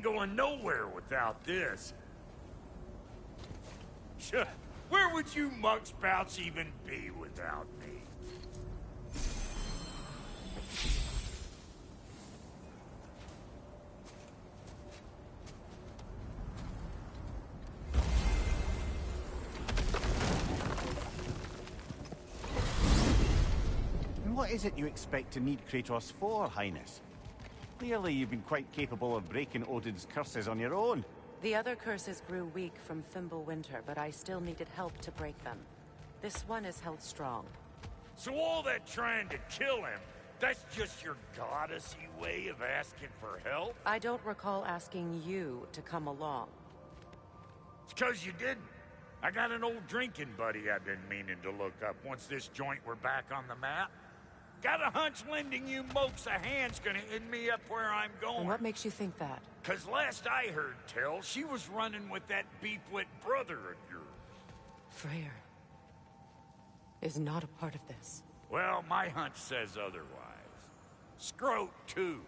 going nowhere without this. Where would you muckspouts even be without me? And what is it you expect to need Kratos for, Highness? Clearly you've been quite capable of breaking Odin's curses on your own. The other curses grew weak from Fimbulwinter, but I still needed help to break them. This one is held strong. So all that trying to kill him, that's just your goddessy way of asking for help? I don't recall asking you to come along. It's 'cause you didn't. I got an old drinking buddy I've been meaning to look up once this joint were back on the map. Got a hunch lending you mokes a hand's gonna end me up where I'm going. And what makes you think that? 'Cause last I heard tell, she was running with that beefwit brother of yours. Freyr is not a part of this. Well, my hunch says otherwise. Scroat, too.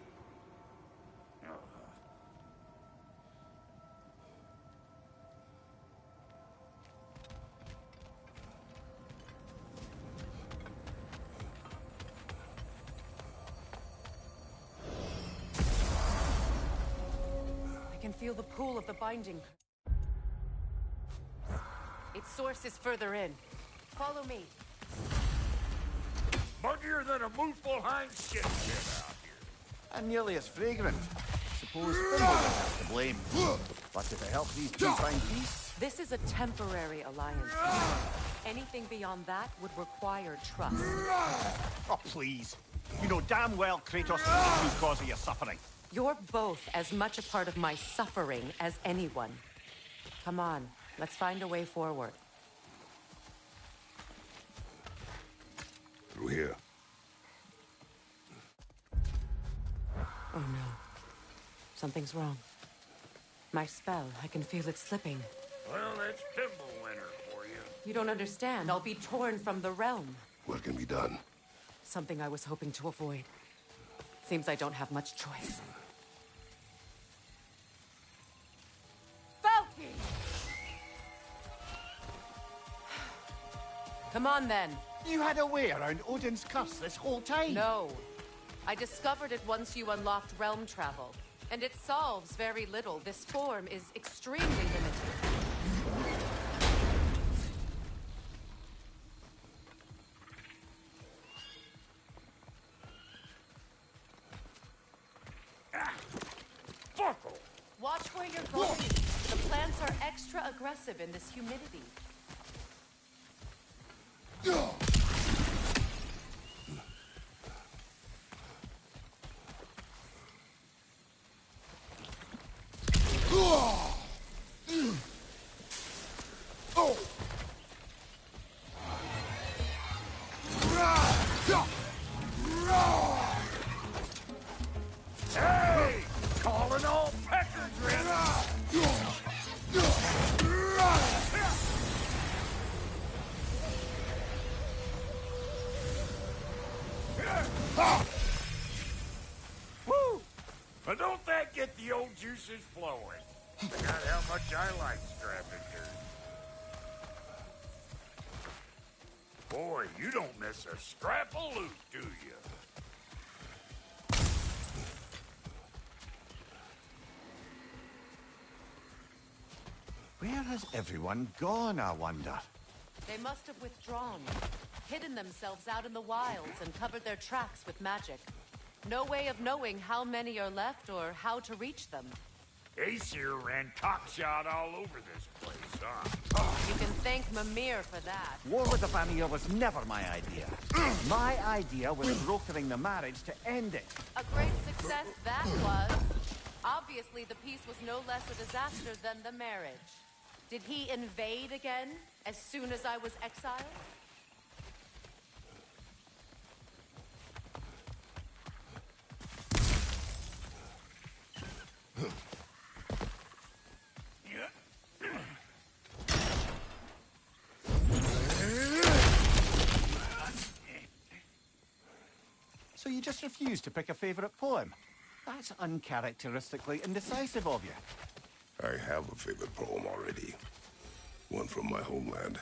I can feel the pull of the binding. Its source is further in. Follow me. Muggier than a mooseful hind shit out here. And nearly as fragrant. Suppose Fimbul would have to blame. But if it helps these two find peace... This is a temporary alliance. Anything beyond that would require trust. Oh, please. You know damn well Kratos is the true cause of your suffering. You're both as much a part of my suffering as anyone. Come on, let's find a way forward. Through here. Oh no. Something's wrong. My spell, I can feel it slipping. Well, that's Fimbulwinter for you. You don't understand. I'll be torn from the realm. What can be done? Something I was hoping to avoid. Seems I don't have much choice. Falky! Come on, then. You had a way around Odin's curse this whole time? No. I discovered it once you unlocked realm travel. And it solves very little. This form is extremely limited. Watch where you're going. The plants are extra aggressive in this humidity. Hey! Calling all peckers in! Woo! But don't that get the old juices flowing? Forgot how much I like scrapping dirt. Boy, you don't miss a scrap of loot, do you? Where has everyone gone, I wonder? They must have withdrawn, hidden themselves out in the wilds and covered their tracks with magic. No way of knowing how many are left or how to reach them. Aesir ran cockshot all over this place, huh? You can thank Mimir for that. War with the Vanir was never my idea. My idea was brokering the marriage to end it. A great success that was. Obviously, the peace was no less a disaster than the marriage. Did he invade again, as soon as I was exiled? So you just refused to pick a favorite poem? That's uncharacteristically indecisive of you. I have a favorite poem already. One from my homeland.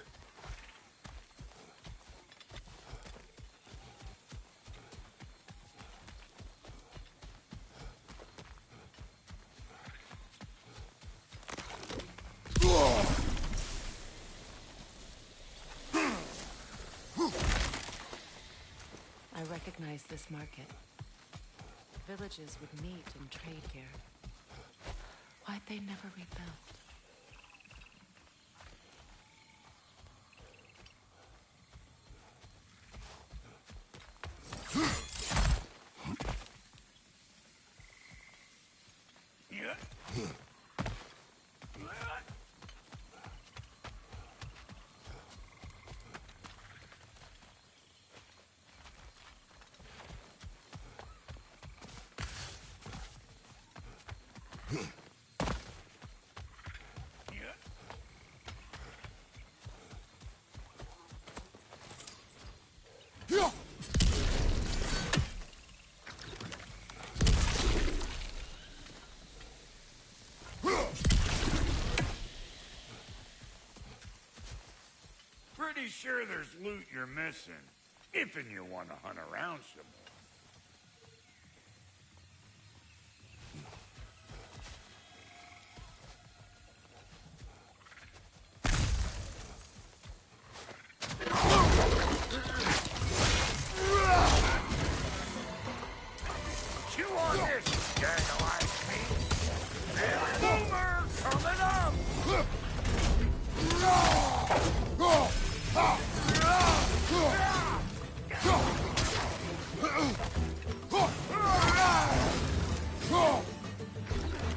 I recognize this market. Villages would meet and trade here. Why'd they never rebuild? Pretty sure there's loot you're missing, if and you want to hunt around some more. Chew on this, gang of like me. And boomer coming up!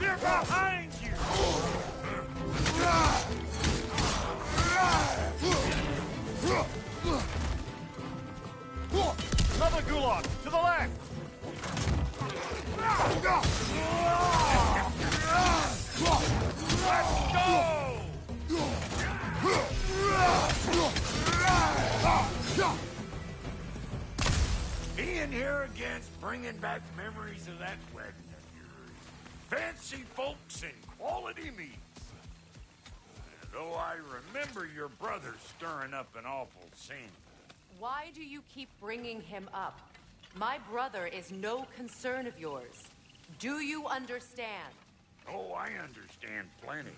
They're behind you! Another gulag! To the left! Let's go! Being here again's bringing back memories of that wedding of yours. Fancy folks and quality meats. Though I remember your brother stirring up an awful scene. Why do you keep bringing him up? My brother is no concern of yours. Do you understand? Oh, I understand plenty.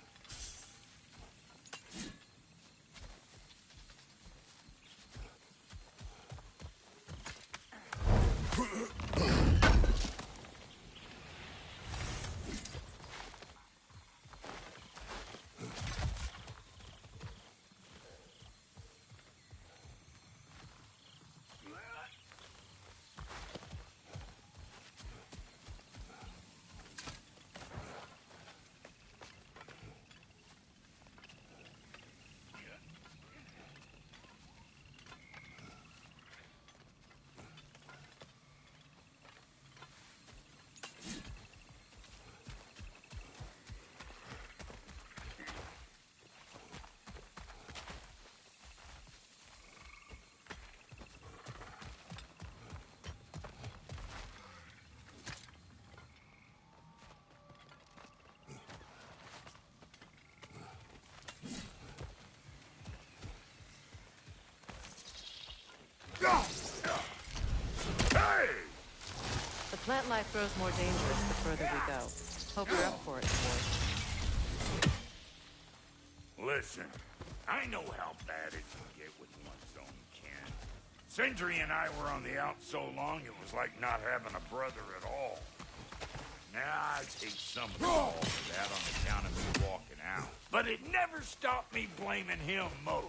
Hey! The plant life grows more dangerous the further we go. Hope you're up for it, boy. Listen, I know how bad it can get with one's own kin. Sindri and I were on the out so long it was like not having a brother at all. Now I take some of the fall for that on account of me walking out. But it never stopped me blaming him most.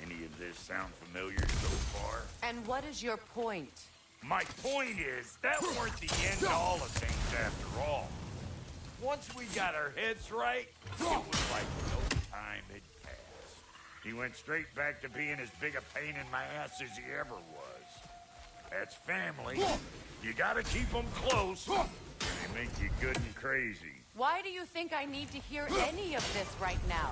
Any of this sound familiar so far? And what is your point? My point is, that weren't the end all of things after all. Once we got our heads right, it was like no time had passed. He went straight back to being as big a pain in my ass as he ever was. That's family. You gotta keep them close. They make you good and crazy. Why do you think I need to hear any of this right now?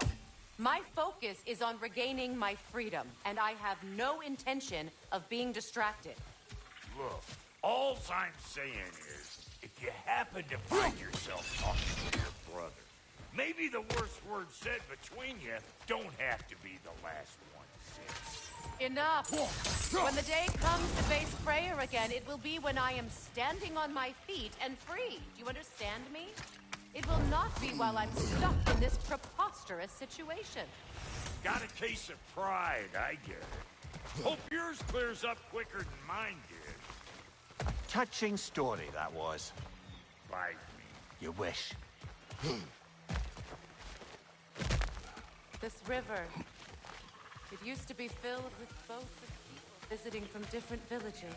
My focus is on regaining my freedom, and I have no intention of being distracted. Look, all I'm saying is, if you happen to find yourself talking to your brother, maybe the worst word said between you don't have to be the last one said. Enough! When the day comes to face Freyr again, it will be when I am standing on my feet and free. Do you understand me? It will not be while I'm stuck in this preposterous situation. Got a case of pride, I get it. Hope yours clears up quicker than mine did. Touching story, that was. Bite me. You wish. This river, it used to be filled with boats of people visiting from different villages.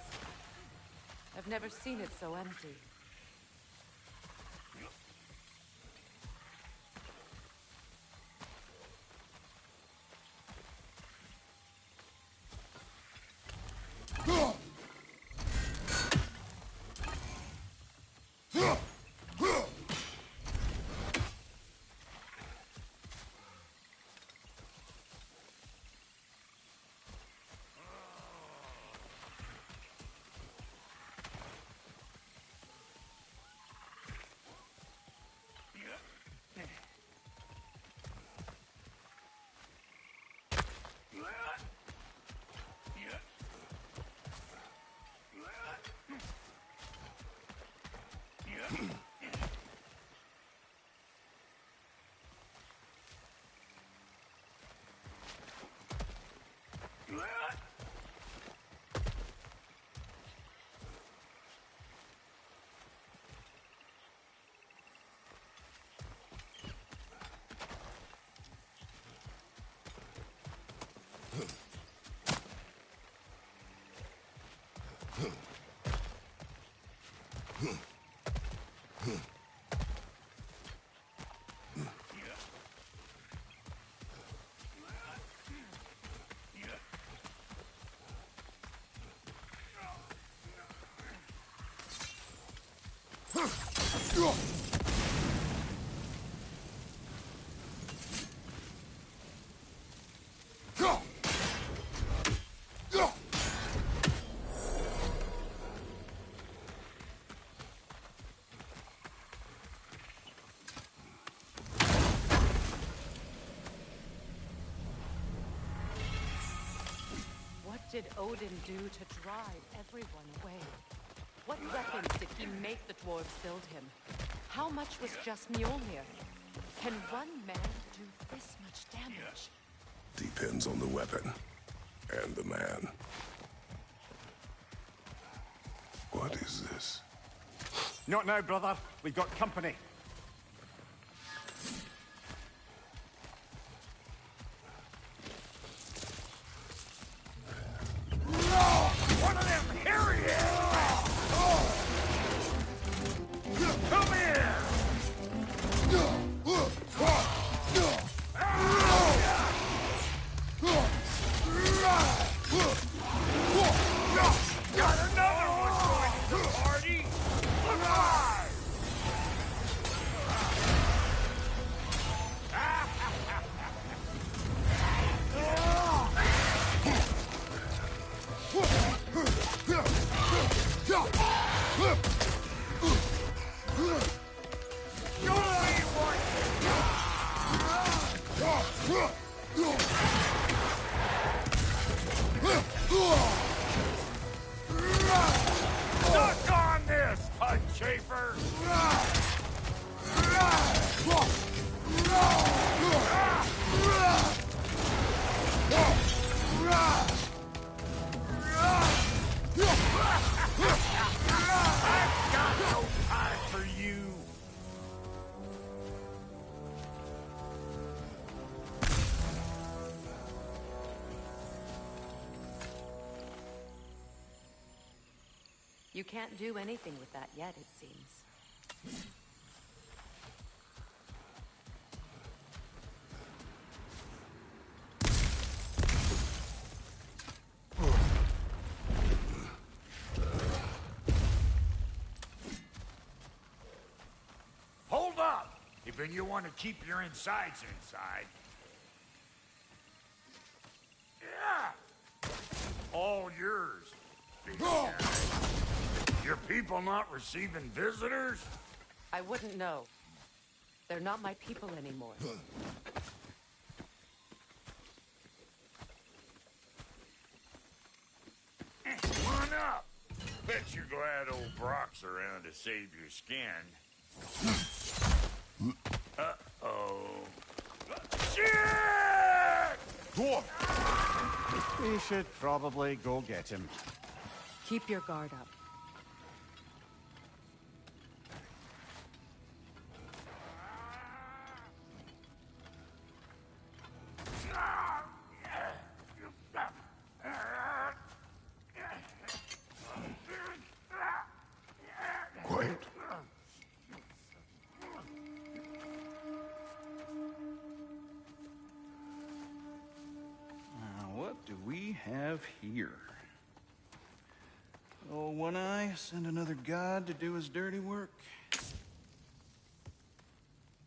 I've never seen it so empty. What did Odin do to drive everyone away? What weapons did he make the dwarves build him? How much was just Mjolnir? Can one man do this much damage? Depends on the weapon and the man. What is this? Not now, brother. We've got company. One of them hairy ass! Come here! Got another one joining the party! Alive! Stuck on this, Hud Chafer! I've got no time for you! You can't do anything with that yet, it seems. Hold up! If you want to keep your insides inside. Yeah! All yours, big guy. Your people not receiving visitors? I wouldn't know. They're not my people anymore. Come on up. Bet you're glad old Brock's around to save your skin. Uh-oh. Shit! Dwarf! We should probably go get him. Keep your guard up. Quiet. What do we have here? Oh, One Eye, send another god to do his dirty work.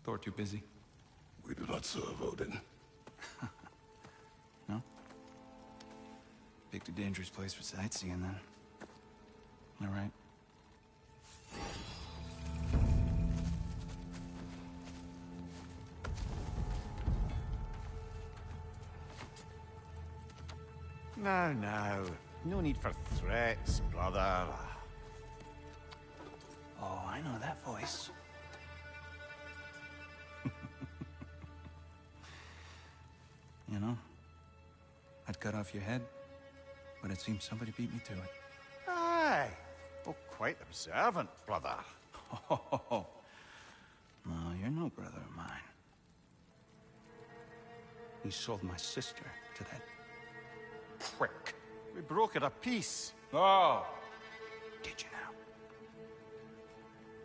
Thor too busy? We do not serve Odin. No? Picked a dangerous place for sightseeing, then. All right. Now. No need for threats, brother. Oh, I know that voice. You know, I'd cut off your head, but it seems somebody beat me to it. Aye. Oh, quite observant, brother. Oh, no, you're no brother of mine. You sold my sister to that prick. We broke it a piece. Oh! Did you now?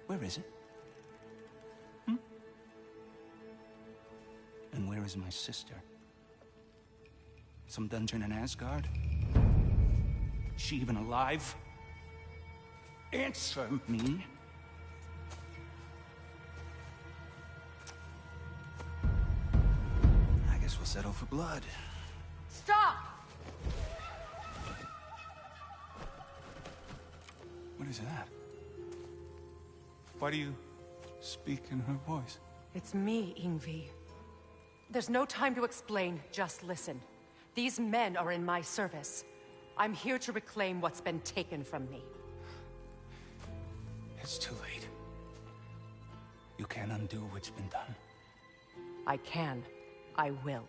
Where is it? And where is my sister? Some dungeon in Asgard? Is she even alive? Answer me. I guess we'll settle for blood. Stop! What is that? Why do you speak in her voice? It's me, Ingvi. There's no time to explain, just listen. These men are in my service. I'm here to reclaim what's been taken from me. It's too late. You can't undo what's been done. I can. I will.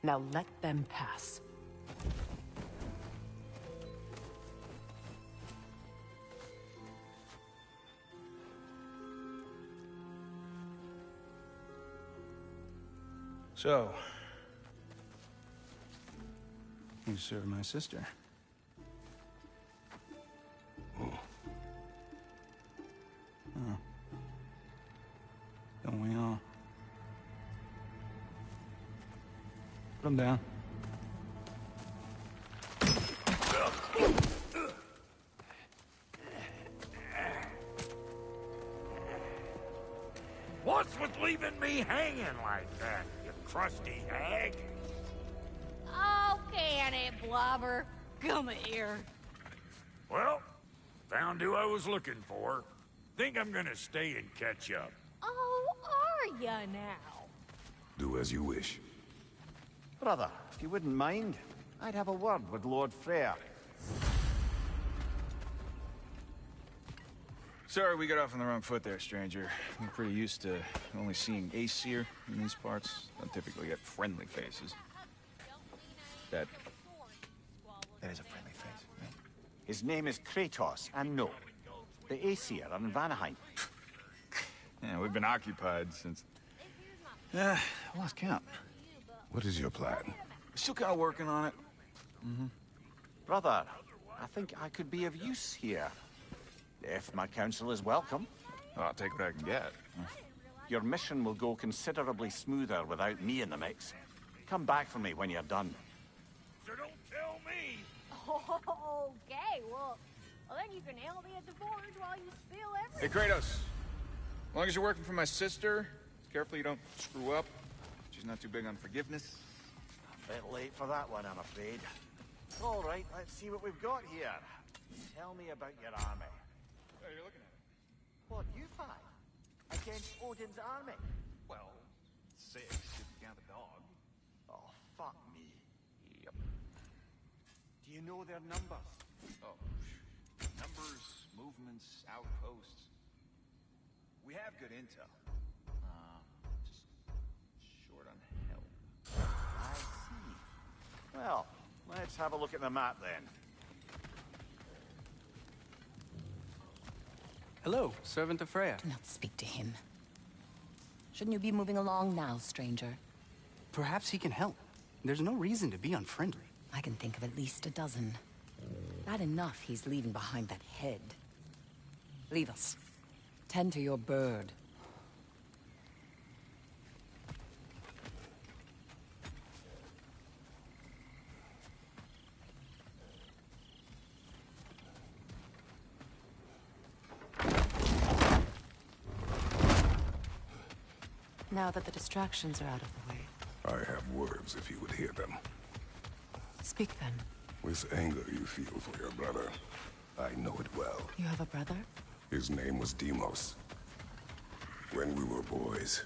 Now let them pass. So, you serve my sister. Oh. Don't we all? Put him down. What's with leaving me hanging like that, you crusty hag? Oh, can it, Blobber? Come here. Well, found who I was looking for. Think I'm gonna stay and catch up. Oh, are ya now? Do as you wish. Brother, if you wouldn't mind, I'd have a word with Lord Freyr. Sorry we got off on the wrong foot there, stranger. I'm pretty used to only seeing Aesir in these parts. Don't typically get friendly faces. That is a friendly face, right? His name is Kratos, and no, the Aesir are in Vanaheim. Yeah, we've been occupied since... I lost count. What is your plan? We're still kind of working on it. Brother, I think I could be of use here. If my counsel is welcome. Well, I'll take what I can get. Your mission will go considerably smoother without me in the mix. Come back for me when you're done. So don't tell me. Okay, well, then you can help me at the forge while you spill everything. Hey, Kratos. As long as you're working for my sister, careful you don't screw up. She's not too big on forgiveness. A bit late for that one, I'm afraid. All right, let's see what we've got here. Tell me about your army. Oh, you're looking at it. What, you five? Against Odin's army? Well, 6 if you count the dog. Oh, fuck me. Yep. Do you know their numbers? Oh, numbers, movements, outposts. We have good intel. Just short on help. I see. Well, let's have a look at the map then. Hello, servant of Freya. Do not speak to him. Shouldn't you be moving along now, stranger? Perhaps he can help. There's no reason to be unfriendly. I can think of at least a dozen. Bad enough he's leaving behind that head. Leave us. Tend to your bird. Now that the distractions are out of the way, I have words if you would hear them. speak then. With anger you feel for your brother, I know it well. You have a brother? His name was Deimos. When we were boys,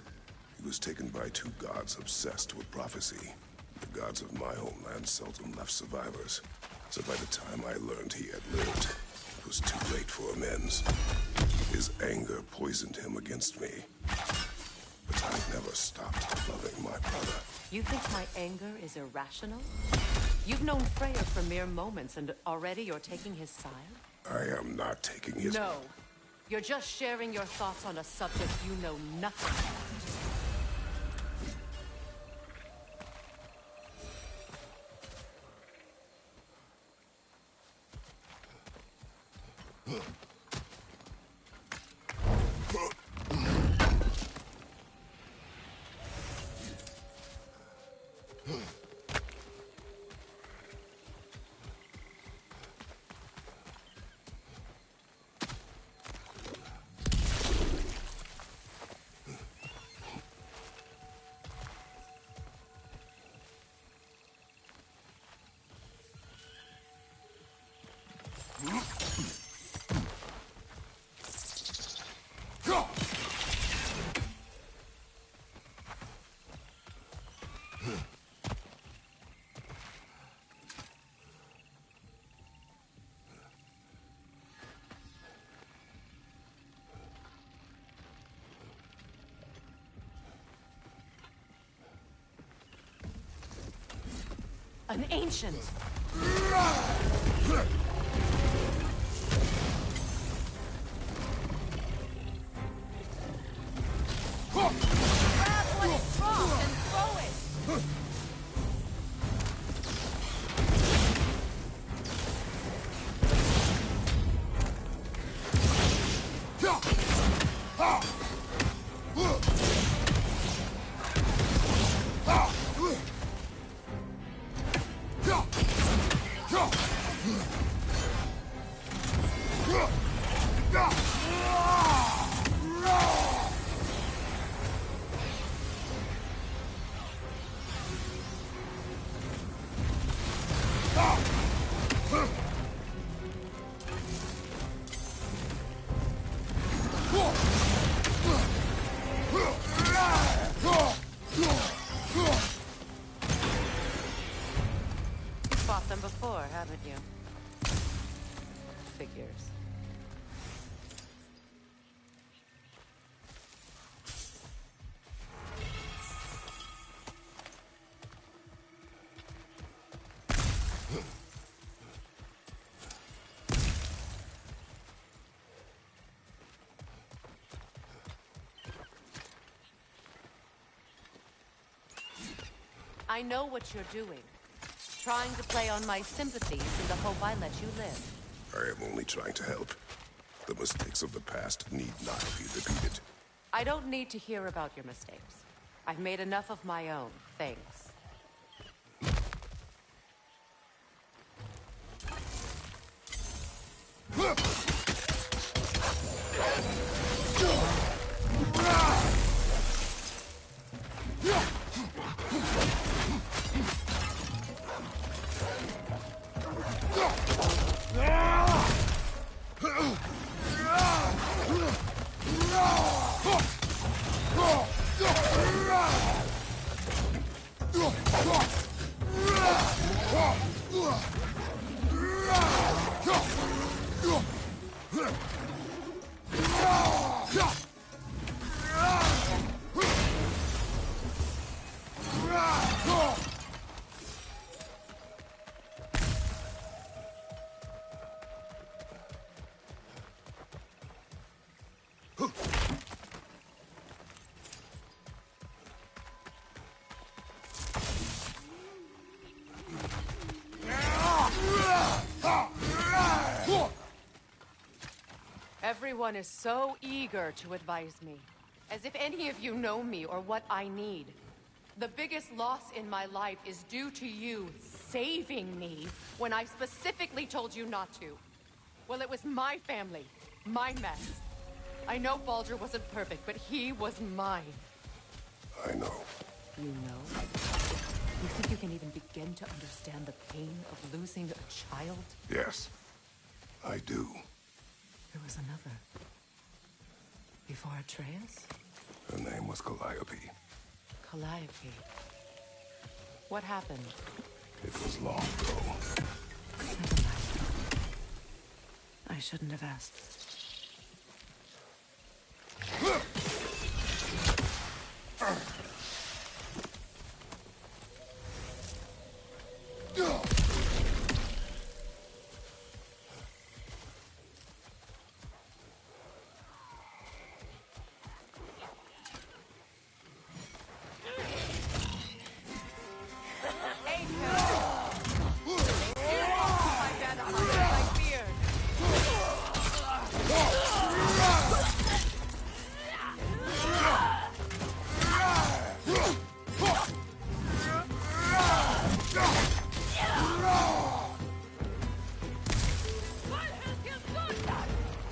he was taken by 2 gods obsessed with prophecy. The gods of my homeland seldom left survivors, so by the time I learned he had lived, it was too late for amends. His anger poisoned him against me. But I never stopped loving my brother. You think my anger is irrational? You've known Freya for mere moments, and already you're taking his side? I am not taking his... No. You're just sharing your thoughts on a subject you know nothing about. An ancient! Grab what is dropped and throw it! Them before, haven't you? Figures. I know what you're doing. Trying to play on my sympathies in the hope I let you live. I am only trying to help. The mistakes of the past need not be repeated. I don't need to hear about your mistakes. I've made enough of my own, thanks. Everyone is so eager to advise me, as if any of you know me or what I need. The biggest loss in my life is due to you saving me when I specifically told you not to. Well, it was my family, my mess. I know Baldur wasn't perfect, but he was mine. I know. You know? You think you can even begin to understand the pain of losing a child? Yes, I do. There was another. Before Atreus? Her name was Calliope. Calliope. What happened? It was long ago. Never mind. I shouldn't have asked.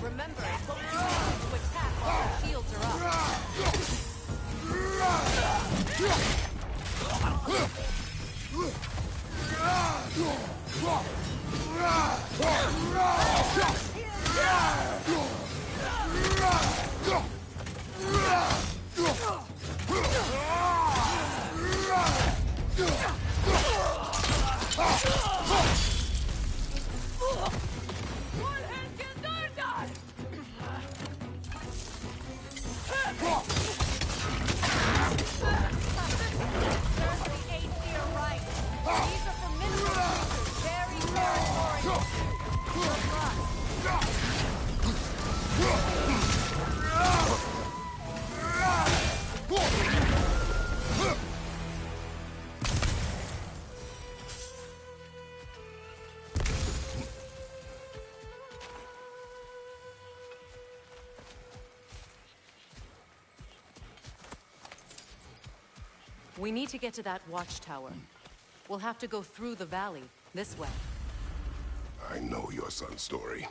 Remember, it's what we use to attack while our shields are up. We need to get to that watchtower. We'll have to go through the valley, this way. I know your son's story.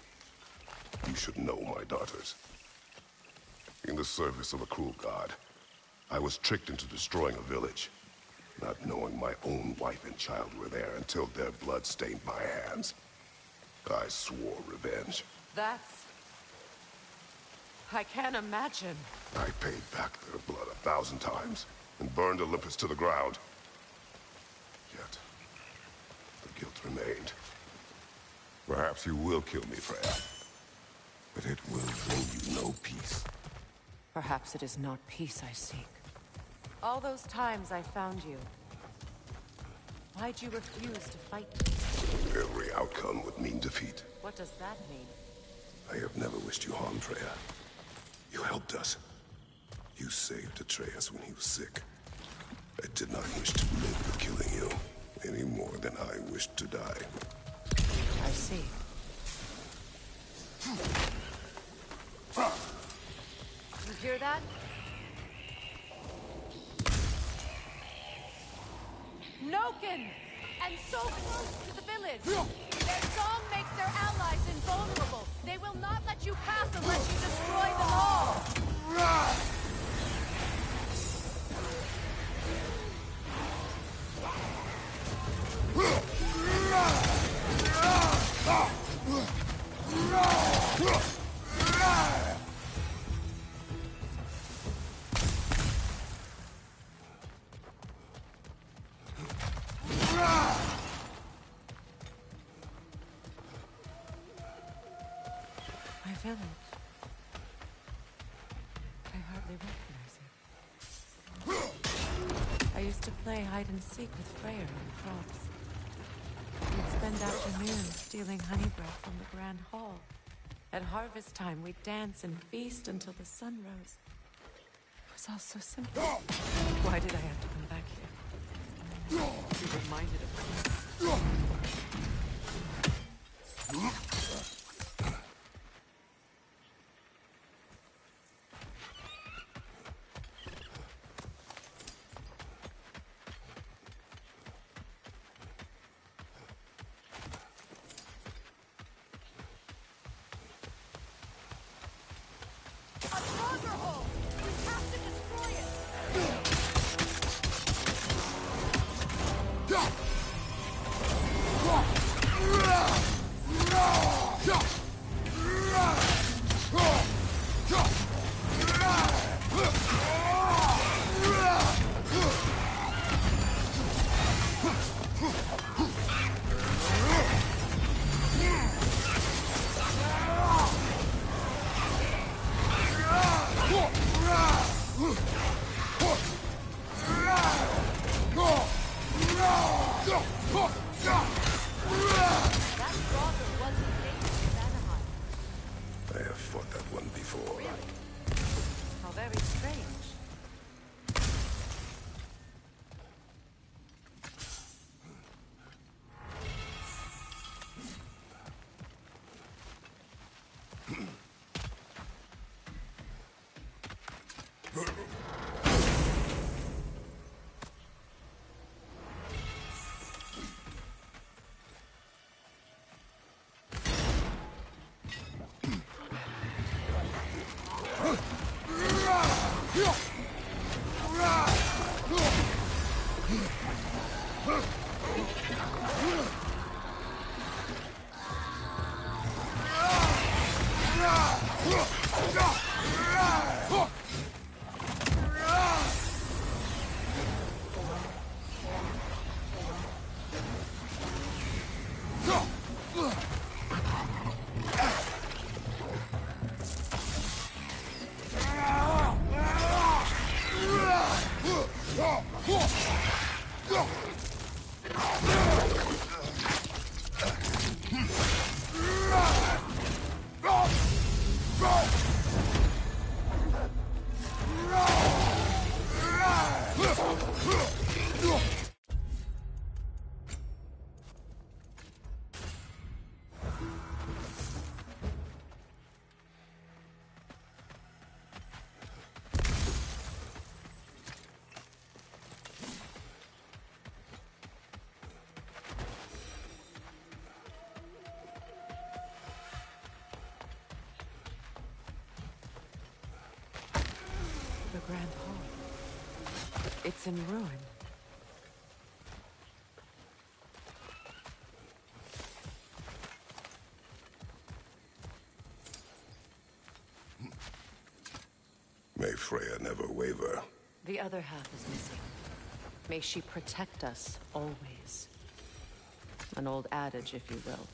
You should know my daughter's. In the service of a cruel god, I was tricked into destroying a village, not knowing my own wife and child were there until their blood stained my hands. I swore revenge. That's... I can't imagine. I paid back their blood 1,000 times and burned Olympus to the ground. Yet, the guilt remained. Perhaps you will kill me, Freya. But it will bring you no peace. Perhaps it is not peace I seek. All those times I found you, why'd you refuse to fight me? Every outcome would mean defeat. What does that mean? I have never wished you harm, Freya. You helped us. You saved Atreus when he was sick. I did not wish to live with killing you, any more than I wished to die. I see. You hear that? Noken! And so close to the village! Their song makes their allies invulnerable. They will not let you pass unless you destroy them all! village. I hardly recognize it. I used to play hide and seek with Freyr in the crops. We'd spend afternoons stealing honey bread from the Grand Hall. At harvest time, we'd dance and feast until the sun rose. It was all so simple. Why did I have to come back here? Be reminded of this. I have fought that one before. How very strange. The Grand Hall. It's in ruin. May Freya never waver. The other half is missing. May she protect us always. An old adage, if you will.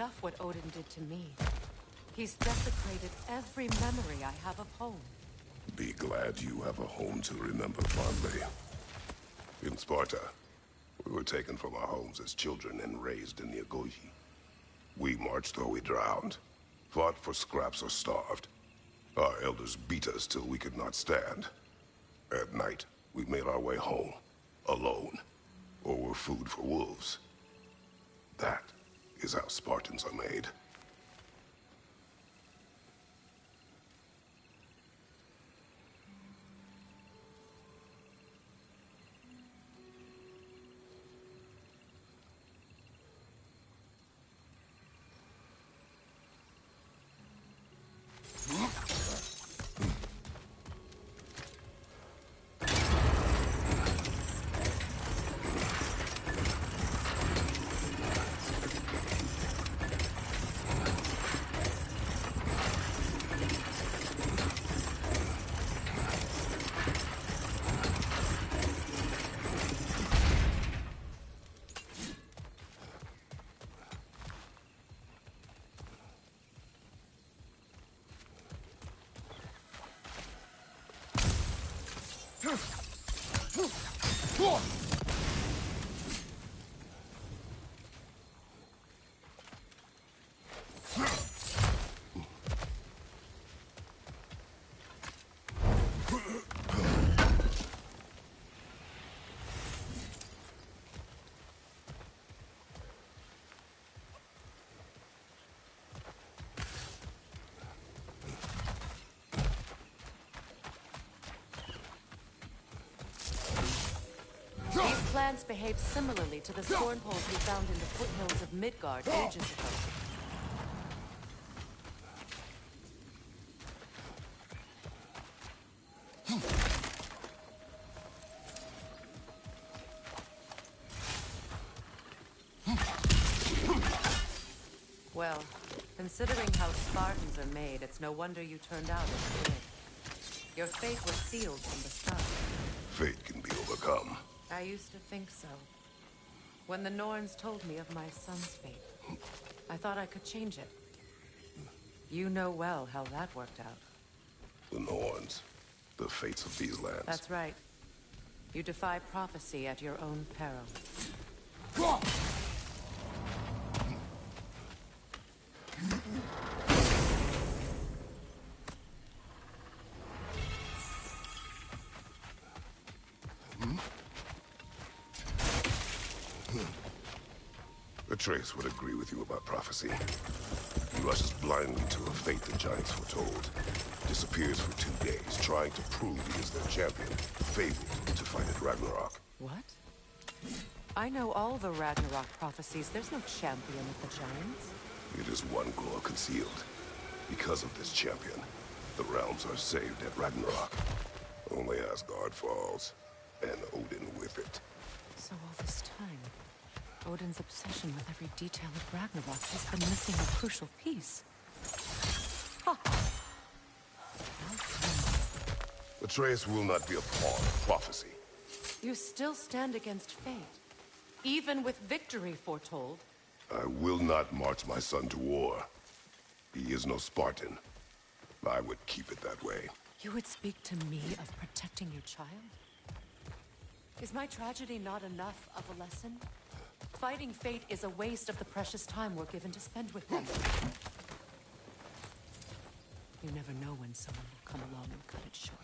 enough what Odin did to me. He's desecrated every memory I have of home. Be glad you have a home to remember fondly. In Sparta, we were taken from our homes as children and raised in the Agogi. We marched or we drowned, fought for scraps or starved. Our elders beat us till we could not stand. At night, we made our way home, alone, or were food for wolves. That is how Spartans are made. These plants behave similarly to the scorn poles we found in the foothills of Midgard ages ago. Well, considering how Spartans are made, it's no wonder you turned out as you did. Your fate was sealed from the start. Fate can be overcome. I used to think so. When the Norns told me of my son's fate, I thought I could change it. You know well how that worked out. The Norns, the fates of these lands. That's right. You defy prophecy at your own peril. Atreus would agree with you about prophecy. He rushes blindly to a fate the giants foretold. Disappears for 2 days, trying to prove he is their champion, fabled to fight at Ragnarok. What? I know all the Ragnarok prophecies. There's no champion of the giants. It is one glow concealed. Because of this champion, the realms are saved at Ragnarok. Only Asgard falls, and Odin with it. So all this time, Odin's obsession with every detail of Ragnarok has been missing a crucial piece. Huh. Atreus will not be a pawn of prophecy. You still stand against fate, even with victory foretold. I will not march my son to war. He is no Spartan. I would keep it that way. You would speak to me of protecting your child? Is my tragedy not enough of a lesson? Fighting fate is a waste of the precious time we're given to spend with them. You never know when someone will come along and cut it short.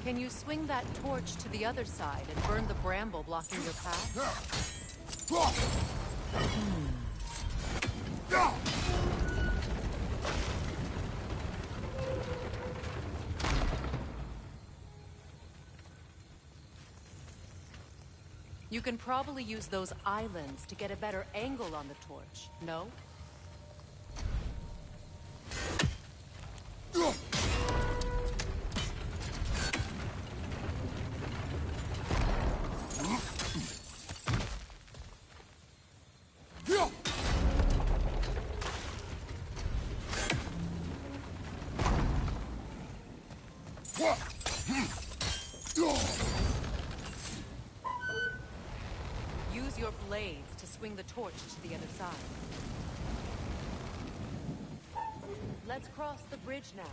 Can you swing that torch to the other side and burn the bramble blocking your path? You can probably use those islands to get a better angle on the torch, no? Use your blades to swing the torch to the other side. Let's cross the bridge now.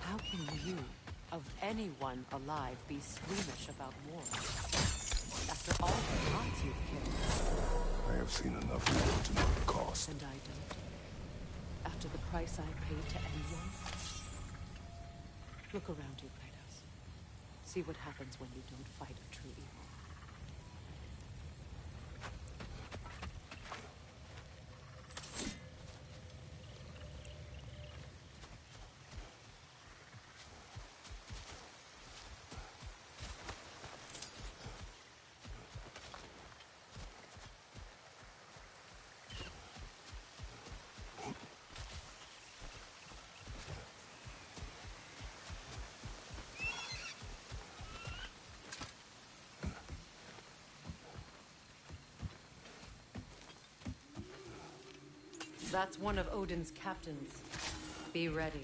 How can you, of anyone alive, be squeamish about war? After all the hearts you've killed. I have seen enough war to know the cost. And I don't. After the price I paid to end one. Look around you, Kratos. See what happens when you don't fight a true evil. That's one of Odin's captains. Be ready.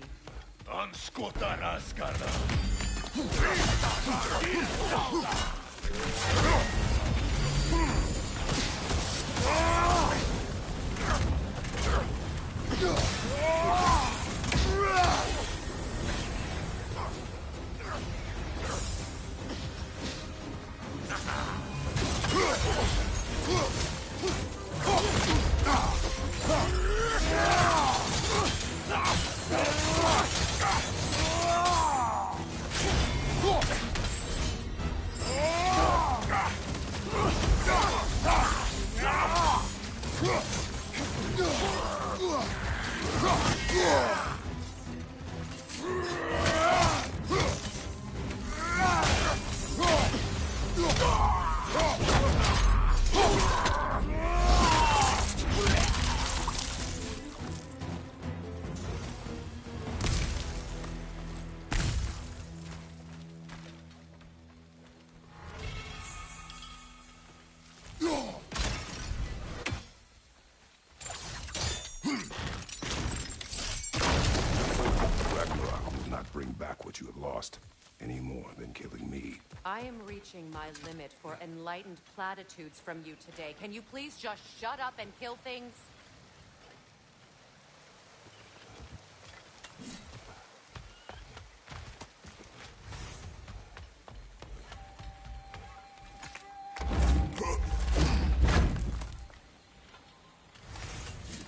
Ragnarok will not bring back what you have lost, any more than killing me. I am reaching my limit for enlightened platitudes from you today. Can you please just shut up and kill things?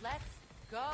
Let's go!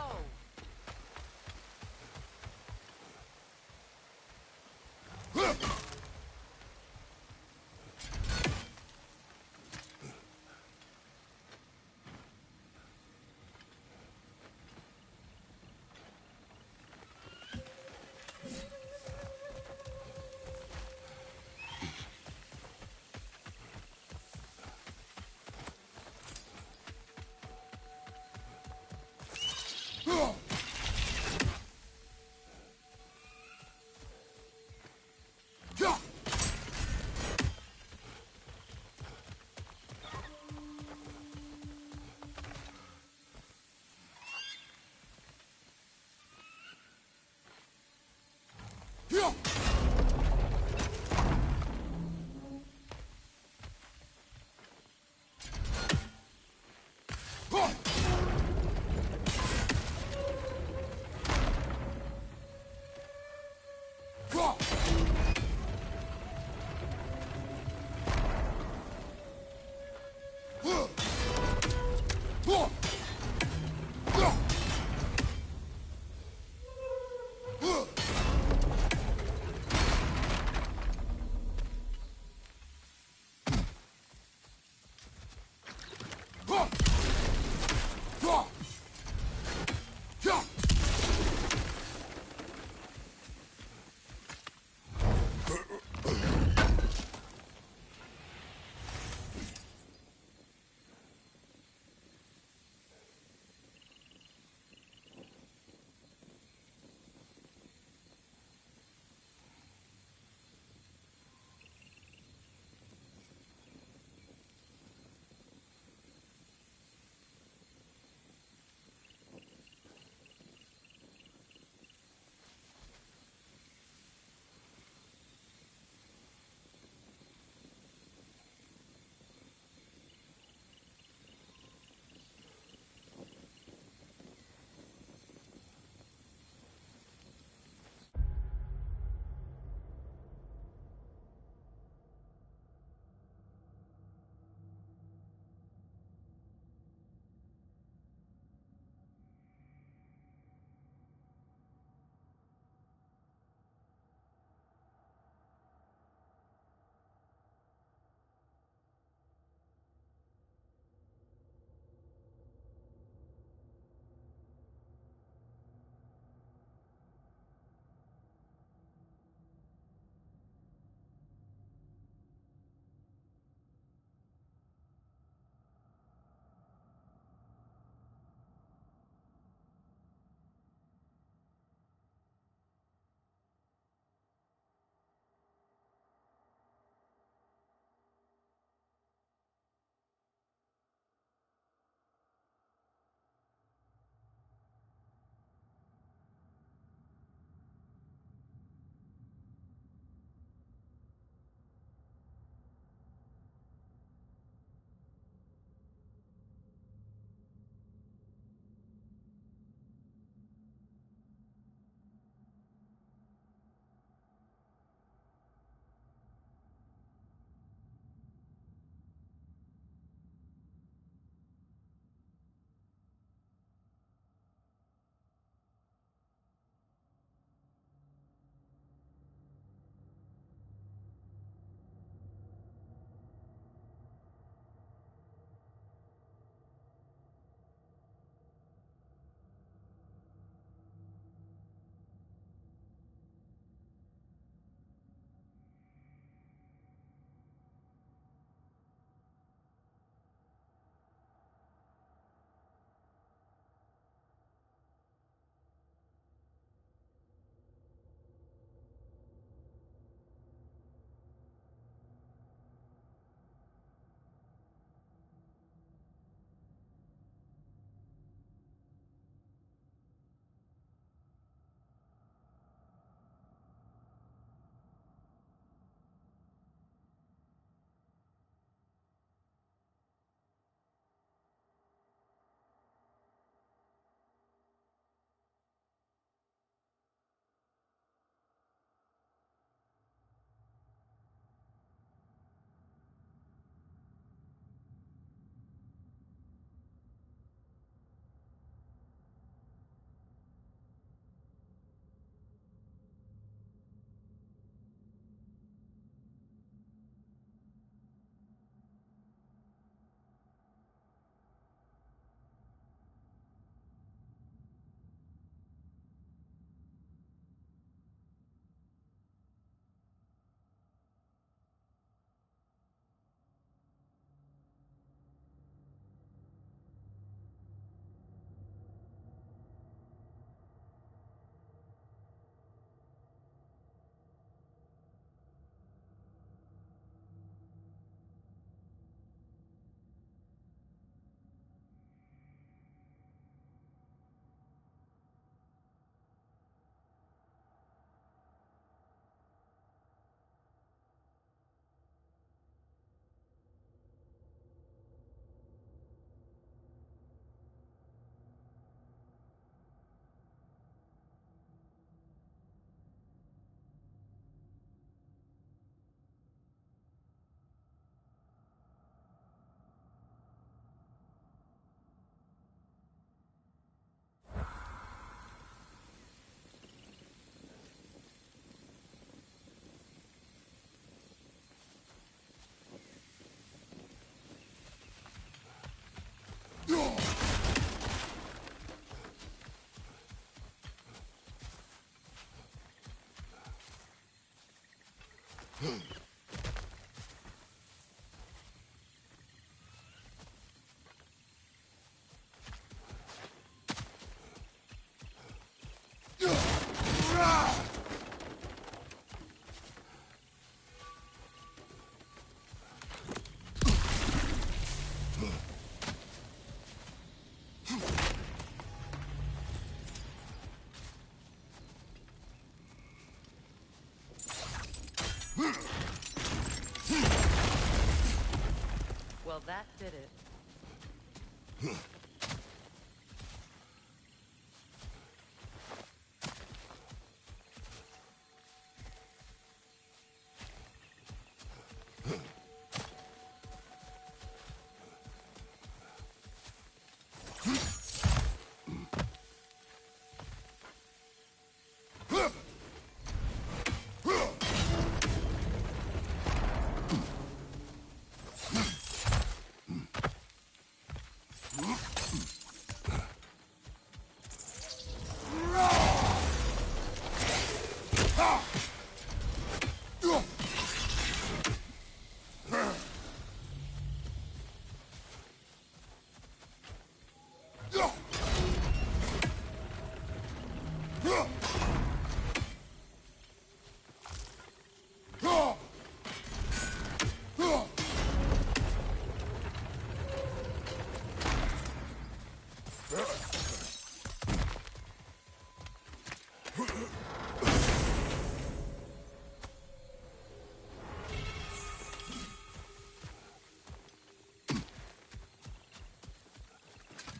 Well, that did it.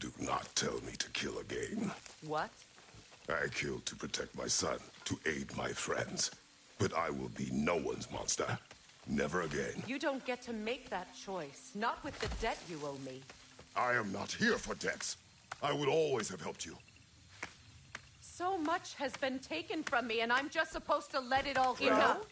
Do not tell me to kill again. What? I killed to protect my son, to aid my friends. But I will be no one's monster. Never again. You don't get to make that choice. Not with the debt you owe me. I am not here for debts. I would always have helped you. So much has been taken from me, and I'm just supposed to let it all go? Enough.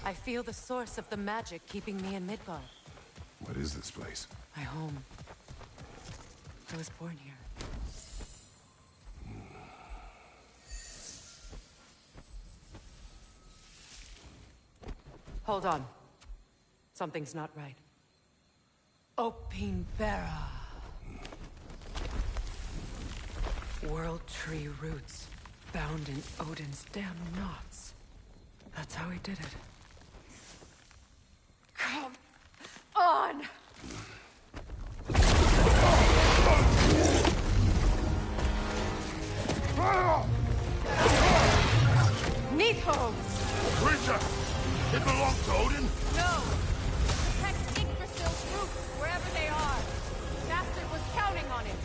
I feel the source of the magic keeping me in Midgard. What is this place? My home. I was born here. Hold on. Something's not right. Opinbera. World tree roots bound in Odin's damn knots. That's how he did it. Come on! Neathos! Creature! It belongs to Odin? No! Protect Yggdrasil's roots, wherever they are. Bastard was counting on it.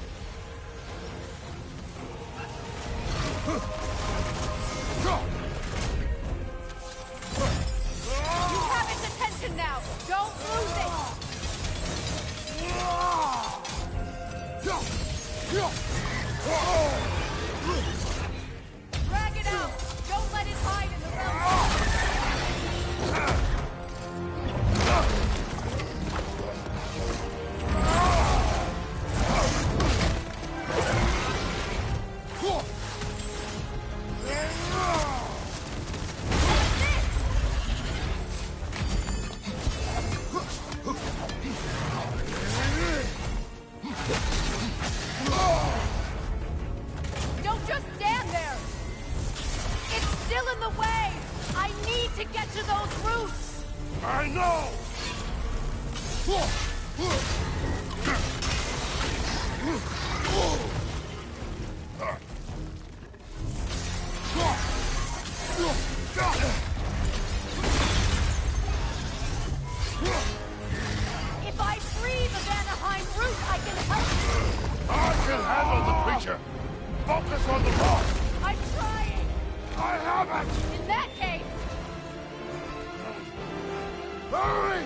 You have its attention now! Don't lose it! Drag it out! Don't let it hide in the Don't just stand there! It's still in the way! I need to get to those roots! I know! If I free the Vanaheim root, I can help you! I can handle the creature! Focus on the rock! I'm trying! I have it! In that case, Hurry!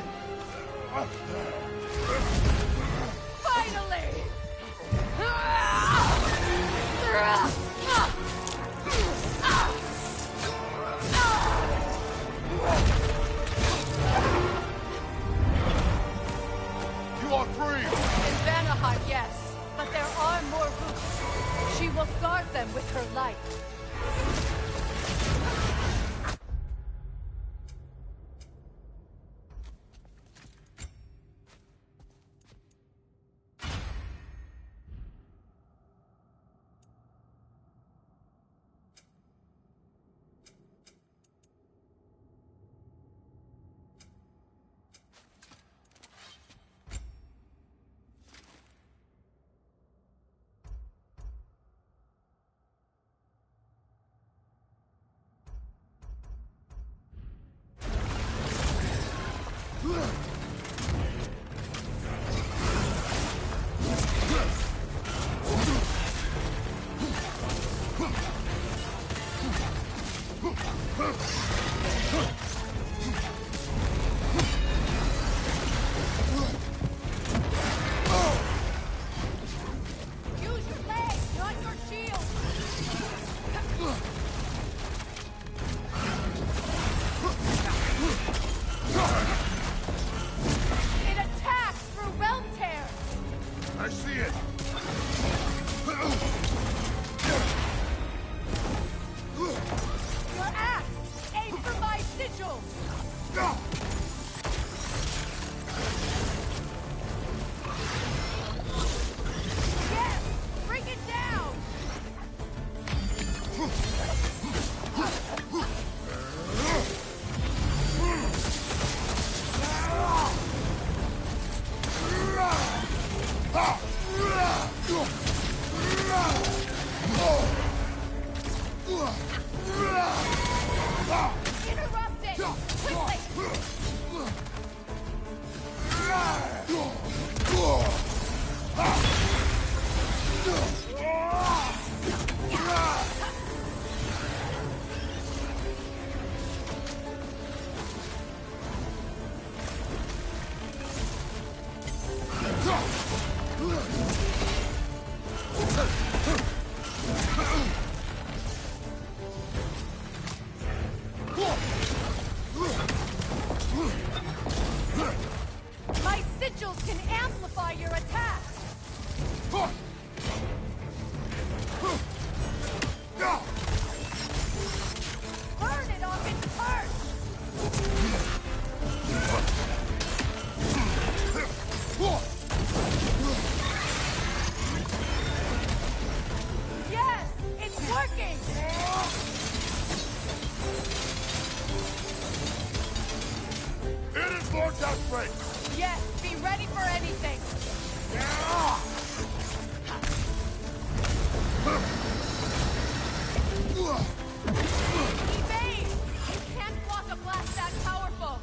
finally! You are free! In Vanaheim, yes. But there are more routes. She will guard them with her life. My sigils can amplify your attacks! Burn it off its perch! Yes! It's working! It is more desperate! Yes, be ready for anything! Evade! You can't block a blast that powerful!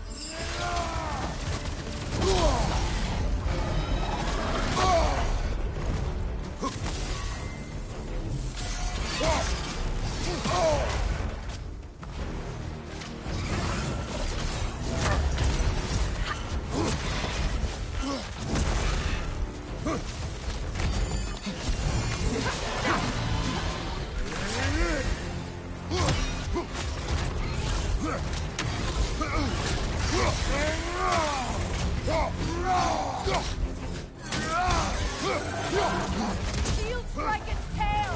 Shield strike its tail!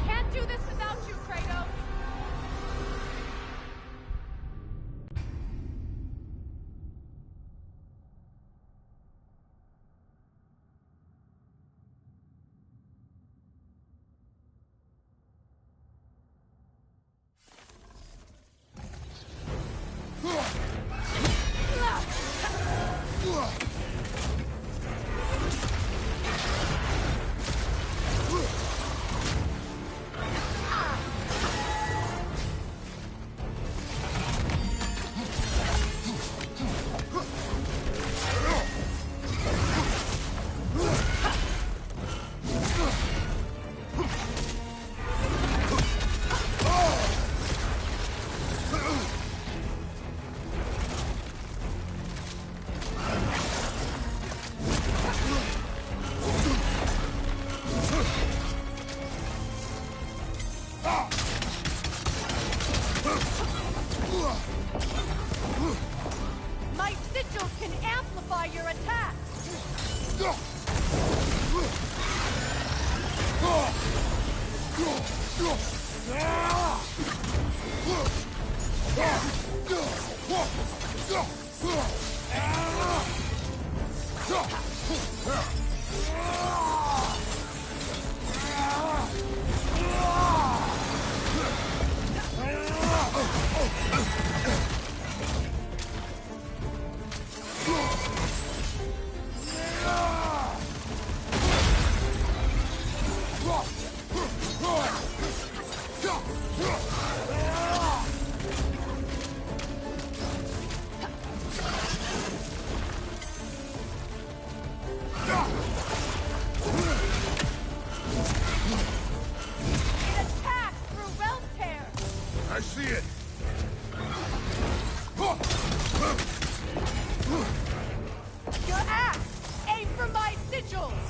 Can't do this without you, Kratos! I see it! Your axe! Aim for my sigils!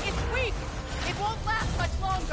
It's weak! It won't last much longer!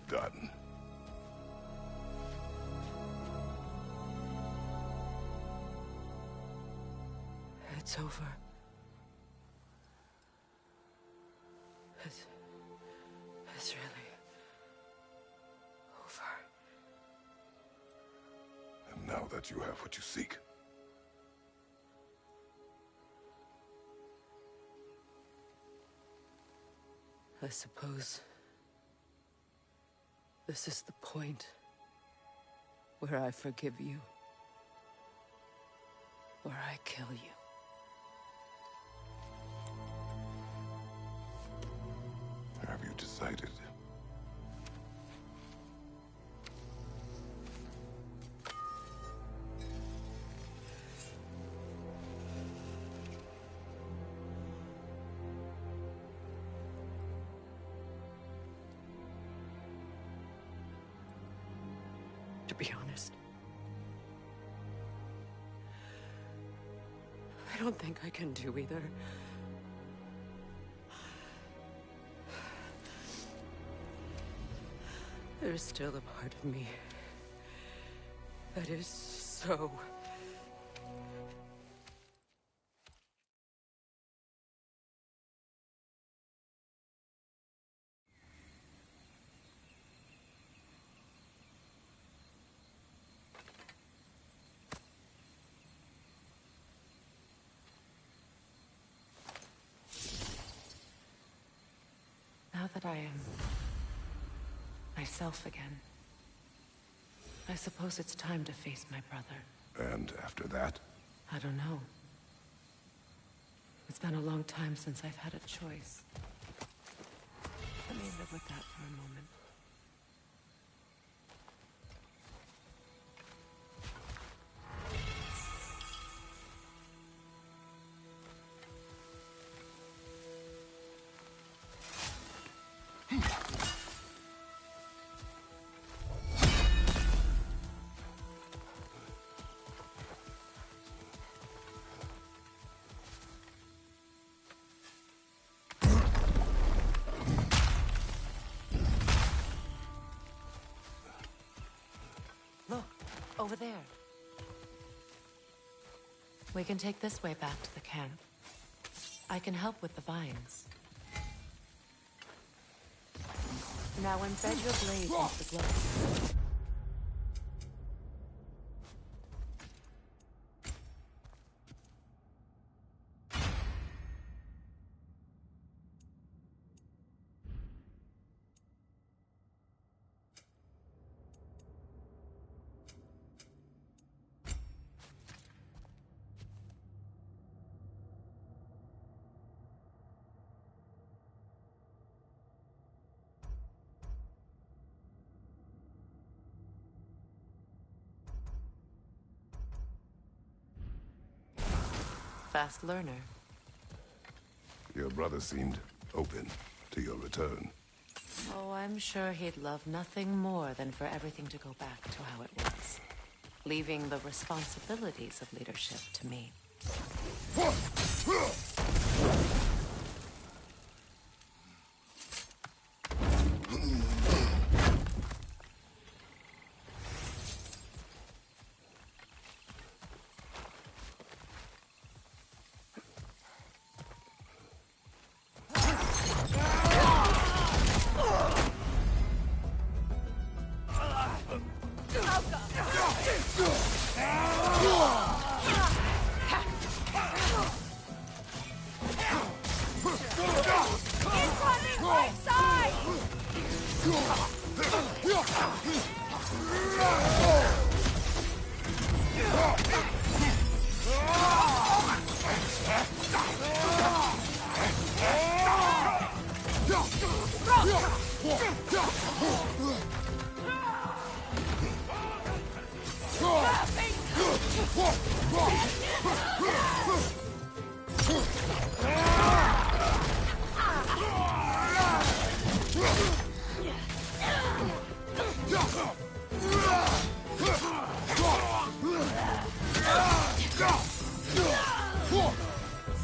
done. It's over. It's really over. And now that you have what you seek, I suppose this is the point where I forgive you, where I kill you. have you decided? To be honest, I don't think I can do either. There's still a part of me that is so... Now that I am myself again, I suppose it's time to face my brother. And after that? I don't know. It's been a long time since I've had a choice. Let me live with that for a moment. Over there. We can take this way back to the camp. I can help with the vines. Now embed your blade into the glow. Fast learner. Your brother seemed open to your return. Oh, I'm sure he'd love nothing more than for everything to go back to how it was, leaving the responsibilities of leadership to me.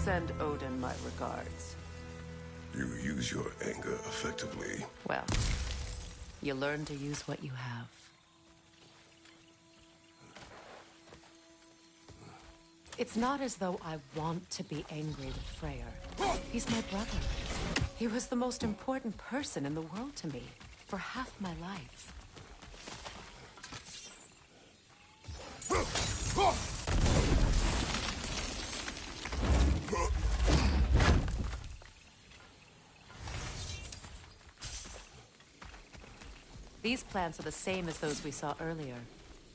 Send Odin my regards. You use your anger effectively. Well, You learn to use what you have. It's not as though I want to be angry with Freyr. He's my brother. He was the most important person in the world to me for half my life. These plants are the same as those we saw earlier.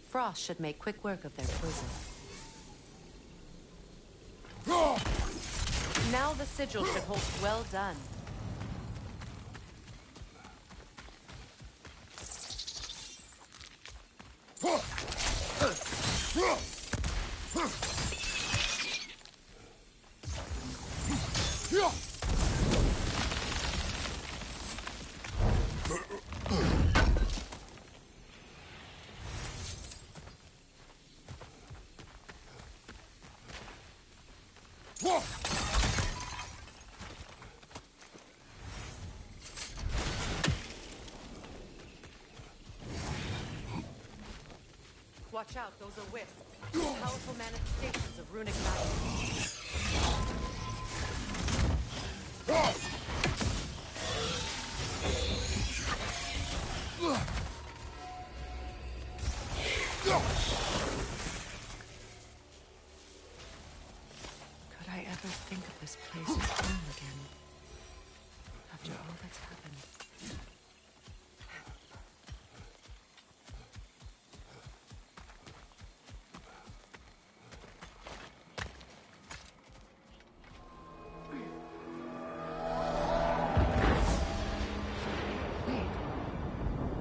Frost should make quick work of their poison. Now the sigil should hold well done. Watch out, those are wisps. Powerful manifestations of runic magic. Could I ever think of this place as home again? After all that's happened.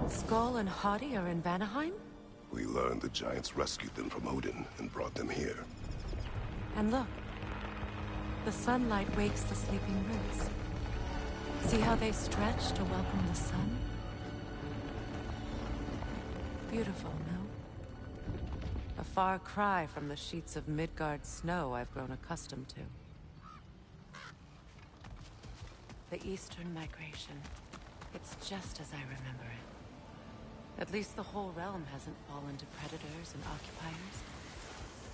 Skull and Hadi are in Vanaheim? We learned the giants rescued them from Odin and brought them here. And look. The sunlight wakes the sleeping roots. See how they stretch to welcome the sun? Beautiful, no? A far cry from the sheets of Midgard snow I've grown accustomed to. The Eastern Migration. It's just as I remember it. At least the whole realm hasn't fallen to predators and occupiers.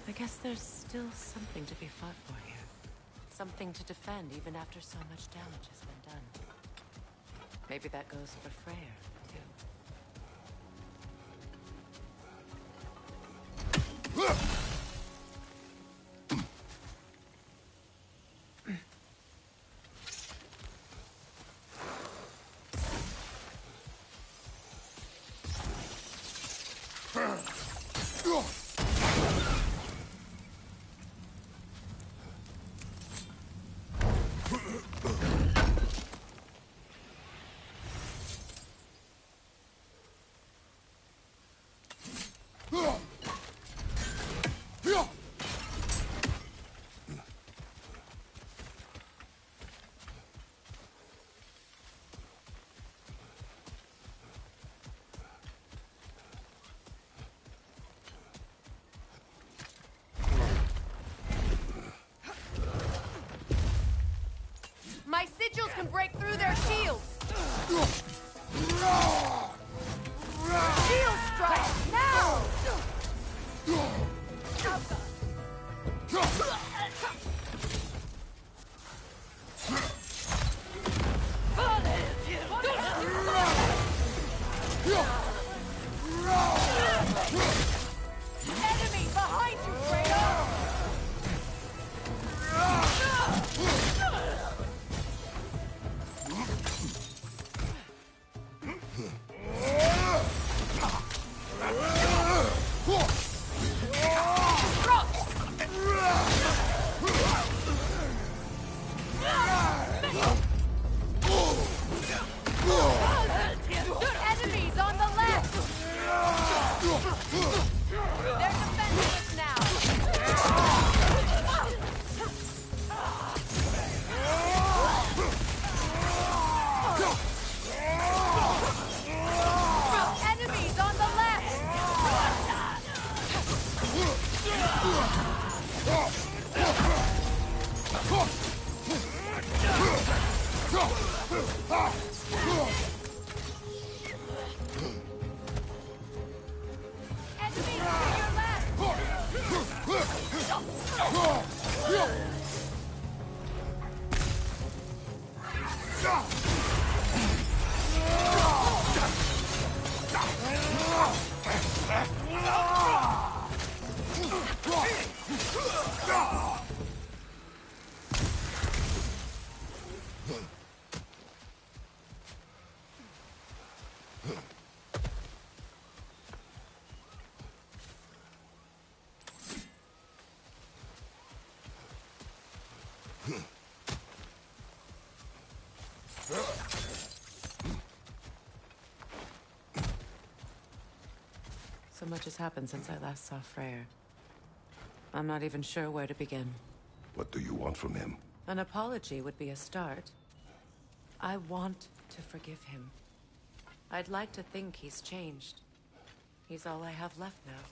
I guess there's still something to be fought for here. Something to defend even after so much damage has been done. Maybe that goes for Freyr, too. My sigils can break through their shields! Shield strike, now! Enemy behind you, Kratos! Enemies on the left! They're defenseless now! Enemies on the left! So much has happened since I last saw Freyr. I'm not even sure where to begin. What do you want from him? An apology would be a start. I want to forgive him. I'd like to think he's changed. He's all I have left now.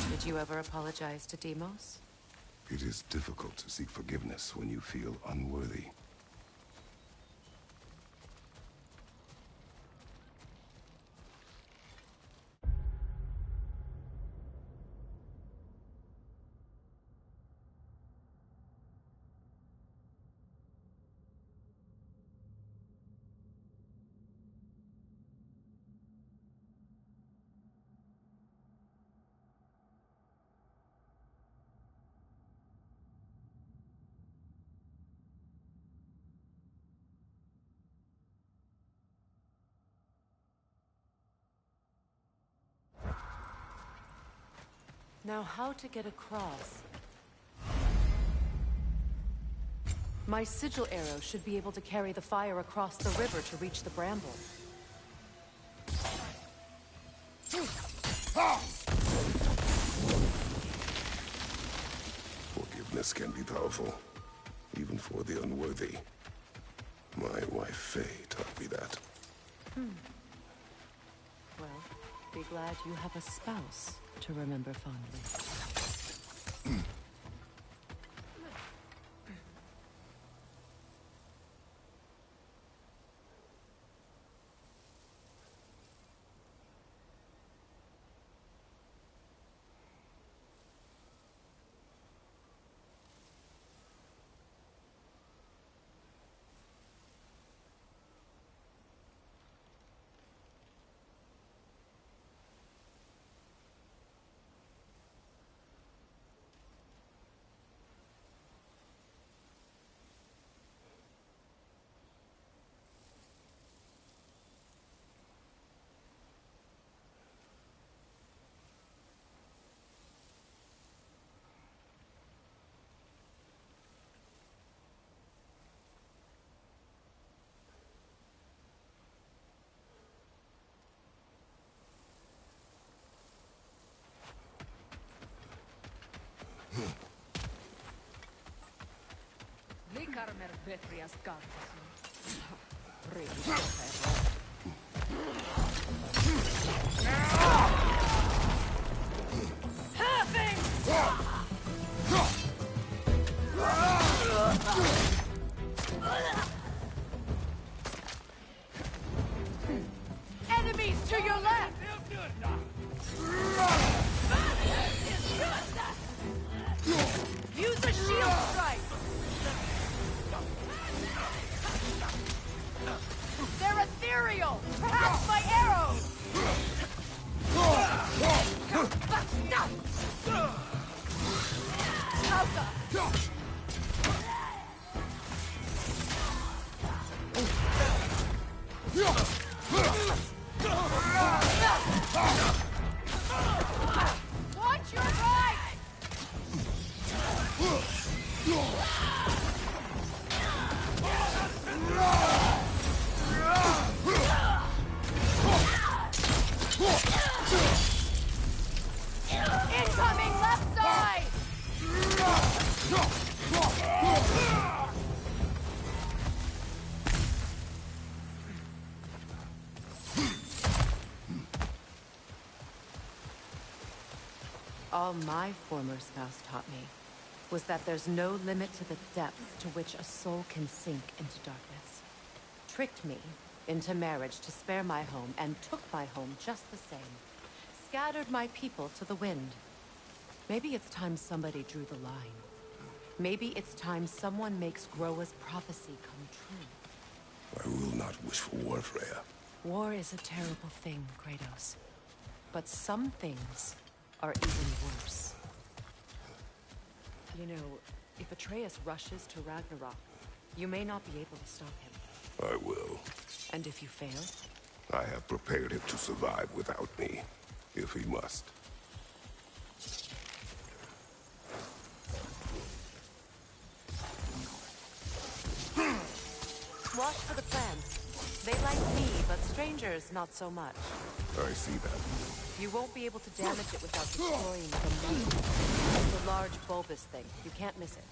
Did you ever apologize to Deimos? It is difficult to seek forgiveness when you feel unworthy. Now, how to get across? My sigil arrow should be able to carry the fire across the river to reach the bramble. Forgiveness can be powerful, even for the unworthy. My wife Faye taught me that. Well, be glad you have a spouse to remember fondly. Likarmer Betrias Gartas. Enemies to your left! Use a shield strike! They're ethereal! Perhaps my arrows! Watch your right! Incoming left side! All my former spouse taught me was that there's no limit to the depth to which a soul can sink into darkness. Tricked me into marriage to spare my home and took my home just the same. Scattered my people to the wind. Maybe it's time somebody drew the line. Maybe it's time someone makes Groa's prophecy come true. I will not wish for war, Freya. War is a terrible thing, Kratos. But some things are even worse. You know, if Atreus rushes to Ragnarok, You may not be able to stop him. I will. And if you fail? I have prepared him to survive without me, if he must. Watch for the plants. They like me, but strangers not so much. I see that. You won't be able to damage it without destroying the money. It's a large bulbous thing. You can't miss it.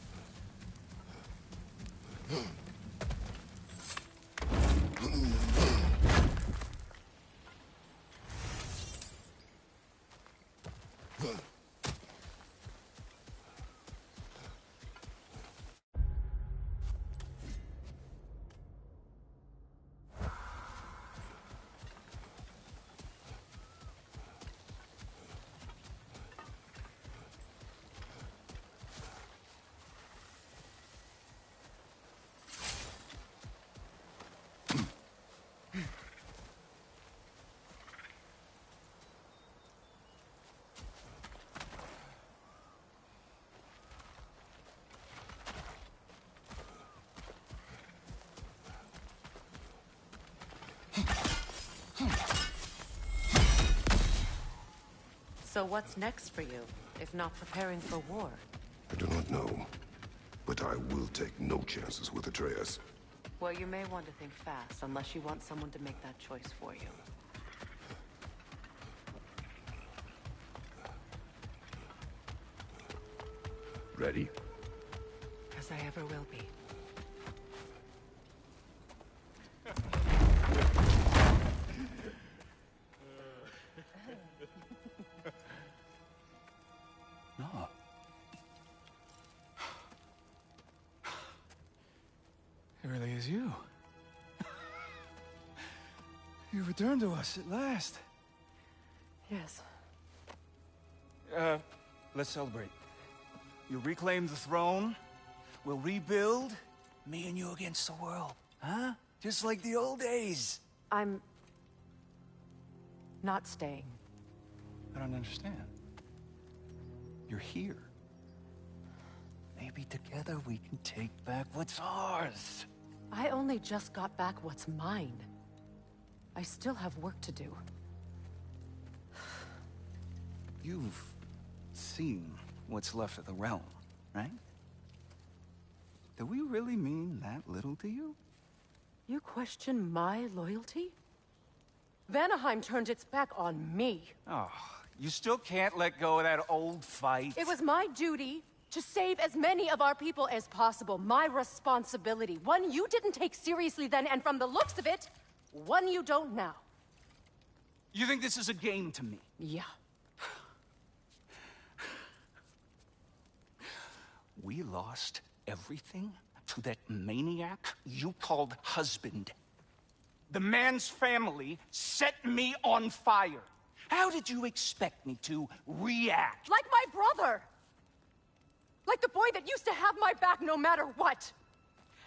So what's next for you, if not preparing for war? I do not know, but I will take no chances with Atreus. Well, you may want to think fast, unless you want someone to make that choice for you. Ready? As I ever will be. No. It really is you. You returned to us at last. Yes. Let's celebrate. You reclaim the throne. We'll rebuild. Me and you against the world. Huh? Just like the old days. I'm... not staying. I don't understand. You're here. Maybe together we can take back what's ours. I only just got back what's mine. I still have work to do. You've seen what's left of the realm, right? Do we really mean that little to you? You question my loyalty? Vanaheim turned its back on me. Oh, you still can't let go of that old fight? It was my duty to save as many of our people as possible. My responsibility. One you didn't take seriously then, and from the looks of it, one you don't now. You think this is a game to me? Yeah. We lost everything to that maniac you called husband. The man's family set me on fire. How did you expect me to react? Like my brother! Like the boy that used to have my back no matter what!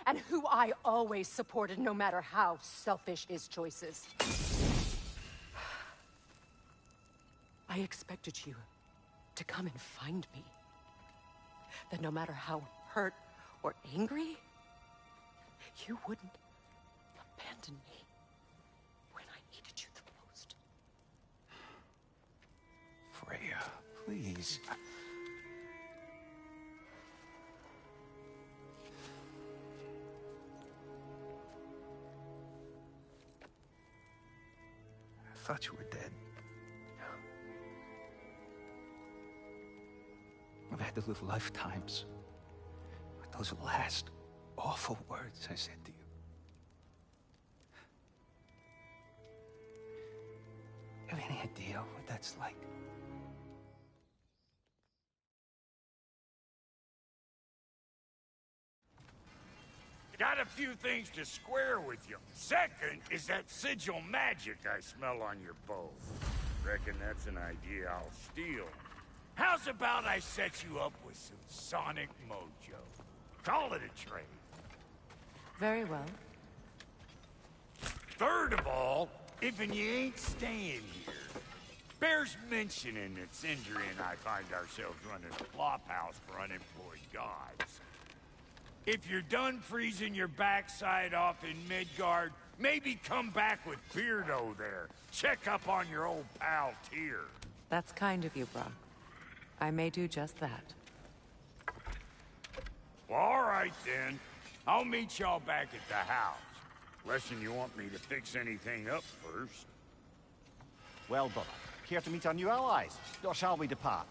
And who I always supported no matter how selfish his choices. I expected you to come and find me. That no matter how hurt or angry, you wouldn't abandon me when I needed you the most. Freya, please. I thought you were dead. I've had to live lifetimes with those last awful words I said to you. You have any idea what that's like? Got a few things to square with you. Second is that sigil magic I smell on your bow. Reckon that's an idea I'll steal. How's about I set you up with some sonic mojo? Call it a trade. Very well. Third of all, even you ain't staying here. Bears mentioning that Sindri and I find ourselves running a flop house for unemployed gods. If you're done freezing your backside off in Midgard, maybe come back with Beardo there. Check up on your old pal Tyr. That's kind of you, Brock. I may do just that. Well, all right then. I'll meet y'all back at the house. Less'n you want me to fix anything up first. Well, brother, care to meet our new allies? Or shall we depart?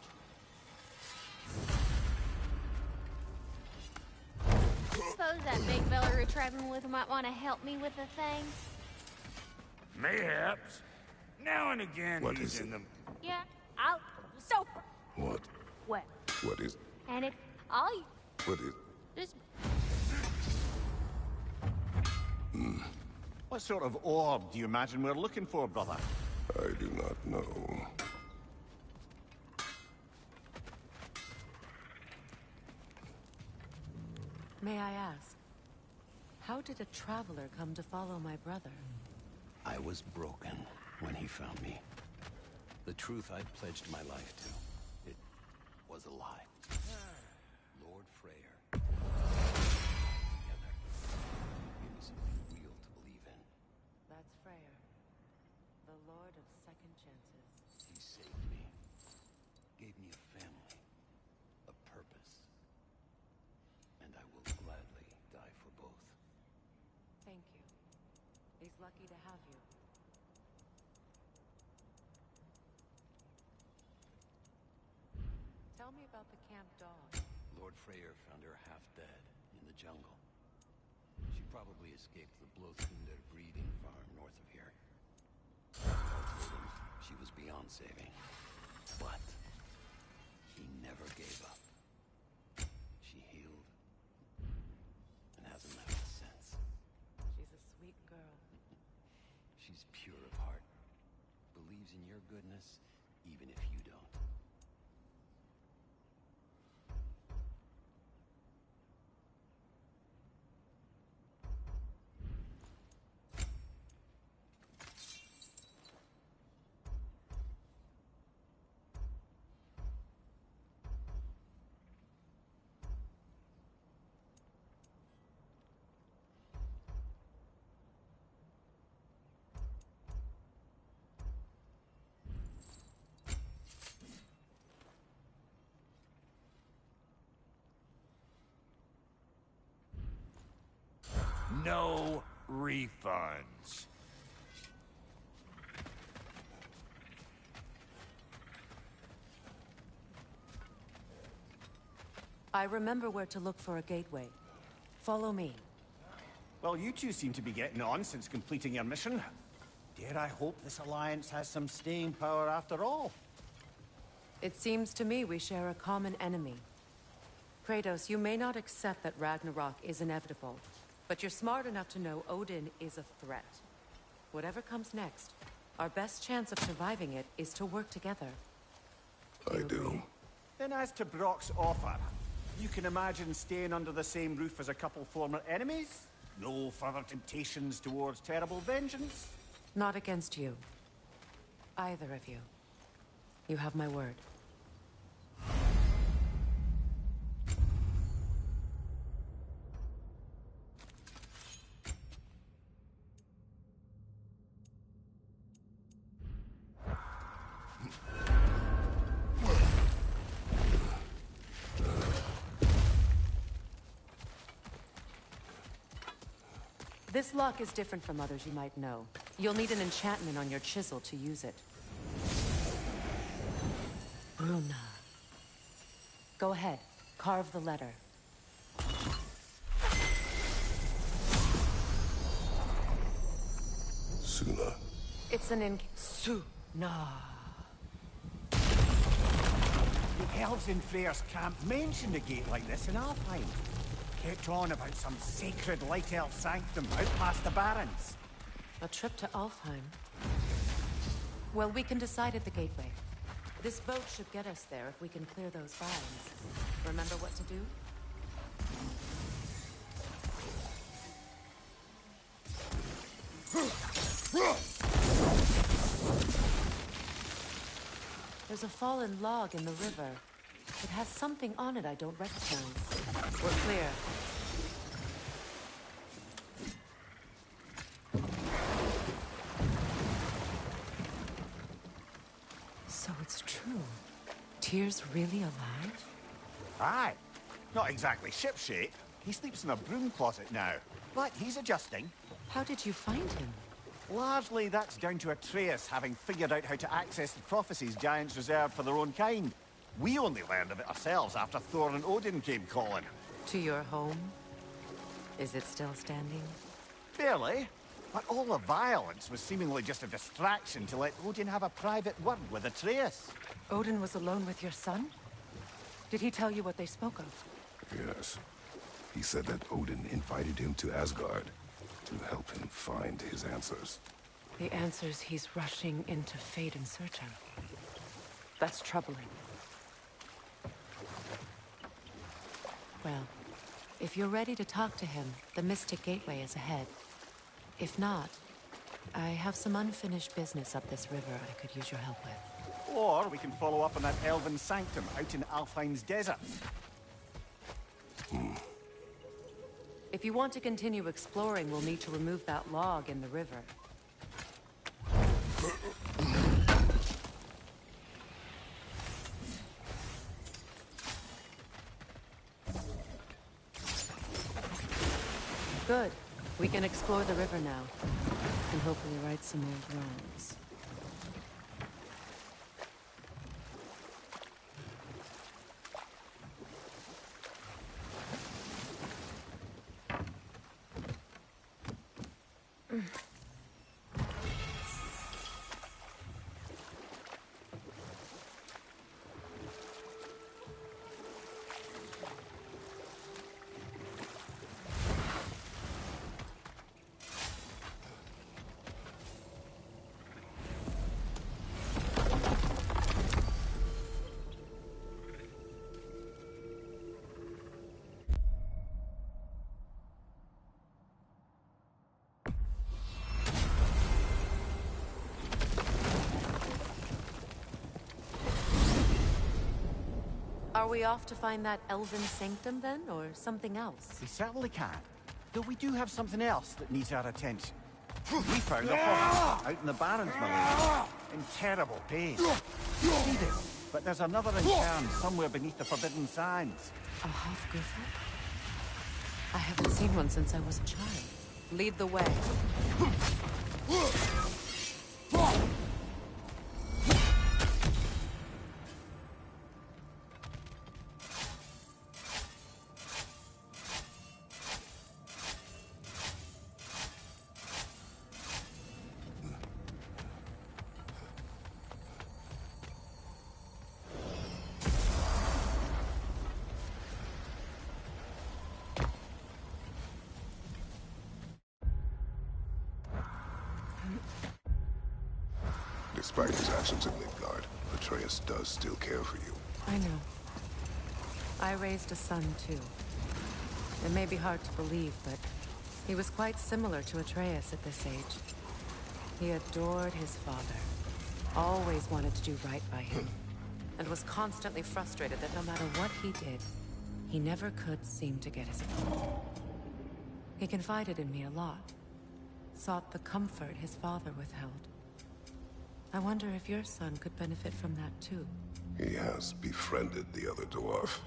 Suppose that big fella we're traveling with might want to help me with the thing. Mayhaps. Now and again What he's is in it? the... Yeah, I'll... Sofa. What? What? What is... And it... I'll... What is... Just... What sort of orb do you imagine we're looking for, brother? I do not know. May I ask, how did a traveler come to follow my brother? I was broken when he found me. The truth I'd pledged my life to, it was a lie. Lord Freyr. Together. Give me something real to believe in. That's Freyr, the Lord of Second Chances. He saved me. Gave me a family. A purpose. And I will gladly die for both. Thank you. He's lucky to have you. Tell me about the camp dog. Lord Freyr found her half dead in the jungle. She probably escaped the Blothunder breeding farm north of here. I told him she was beyond saving. But he never gave up. She healed and hasn't left since. She's a sweet girl. She's pure of heart. Believes in your goodness, even if you don't. No refunds. I remember where to look for a gateway. Follow me. Well, you two seem to be getting on since completing your mission. Dare I hope this alliance has some staying power after all? It seems to me we share a common enemy. Kratos, you may not accept that Ragnarok is inevitable, but you're smart enough to know Odin is a threat. Whatever comes next, our best chance of surviving it is to work together. I do. Then as to Brock's offer, you can imagine staying under the same roof as a couple former enemies? No further temptations towards terrible vengeance? Not against you. Either of you. You have my word. This lock is different from others you might know. You'll need an enchantment on your chisel to use it. Runa. Go ahead. Carve the letter. Suna. It's an Suna. The elves in Freyr's camp mentioned a gate like this in Alfheim. Kept on about some sacred light elf sanctum out past the Barrens. A trip to Alfheim. Well, we can decide at the gateway. This boat should get us there if we can clear those barrens. Remember what to do? There's a fallen log in the river. It has something on it I don't recognize. We're clear. Tyr's really alive? Aye. Not exactly shipshape. He sleeps in a broom closet now. But he's adjusting. How did you find him? Largely, that's down to Atreus having figured out how to access the prophecies giants reserved for their own kind. We only learned of it ourselves after Thor and Odin came calling. To your home? Is it still standing? Barely. But all the violence was seemingly just a distraction to let Odin have a private word with Atreus. Odin was alone with your son? Did he tell you what they spoke of? Yes. He said that Odin invited him to Asgard to help him find his answers. The answers he's rushing into fate in search of. That's troubling. Well, if you're ready to talk to him, the Mystic Gateway is ahead. If not, I have some unfinished business up this river I could use your help with. Or we can follow up on that elven sanctum out in Alfheim's desert. If you want to continue exploring, we'll need to remove that log in the river. Good. We can explore the river now. And hopefully right some old wrongs. Are we off to find that elven sanctum then, or something else? We certainly can. Though we do have something else that needs our attention. We found a hobbit out in the Barrens, my lady, in terrible pain. Need it, but there's another in town somewhere beneath the Forbidden Sands. A half-griffin? I haven't seen one since I was a child. Lead the way. Despite his actions in Midgard, Atreus does still care for you. I know. I raised a son, too. It may be hard to believe, but he was quite similar to Atreus at this age. He adored his father, always wanted to do right by him, and was constantly frustrated that no matter what he did, he never could seem to get his way. He confided in me a lot, sought the comfort his father withheld. I wonder if your son could benefit from that too. He has befriended the other dwarf.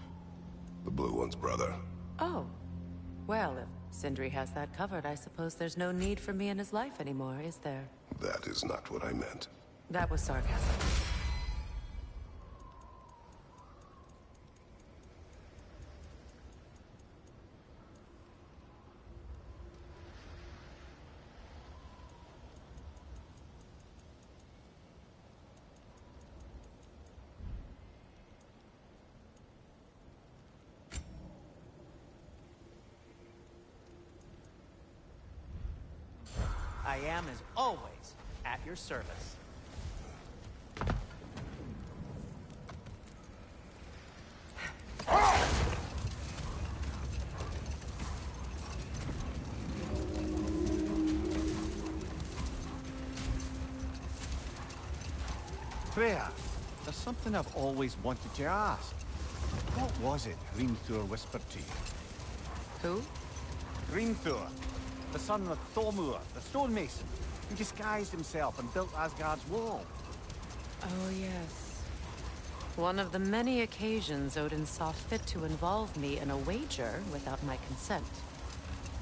The blue one's brother. Oh. Well, if Sindri has that covered, I suppose there's no need for me in his life anymore, is there? That is not what I meant. That was sarcasm. I am, as always, at your service. Freya, there's something I've always wanted to ask. What was it Hrimthur whispered to you? Who? Hrimthur, the son of Thormur, the stonemason, who disguised himself and built Asgard's wall. Oh, yes. One of the many occasions Odin saw fit to involve me in a wager without my consent.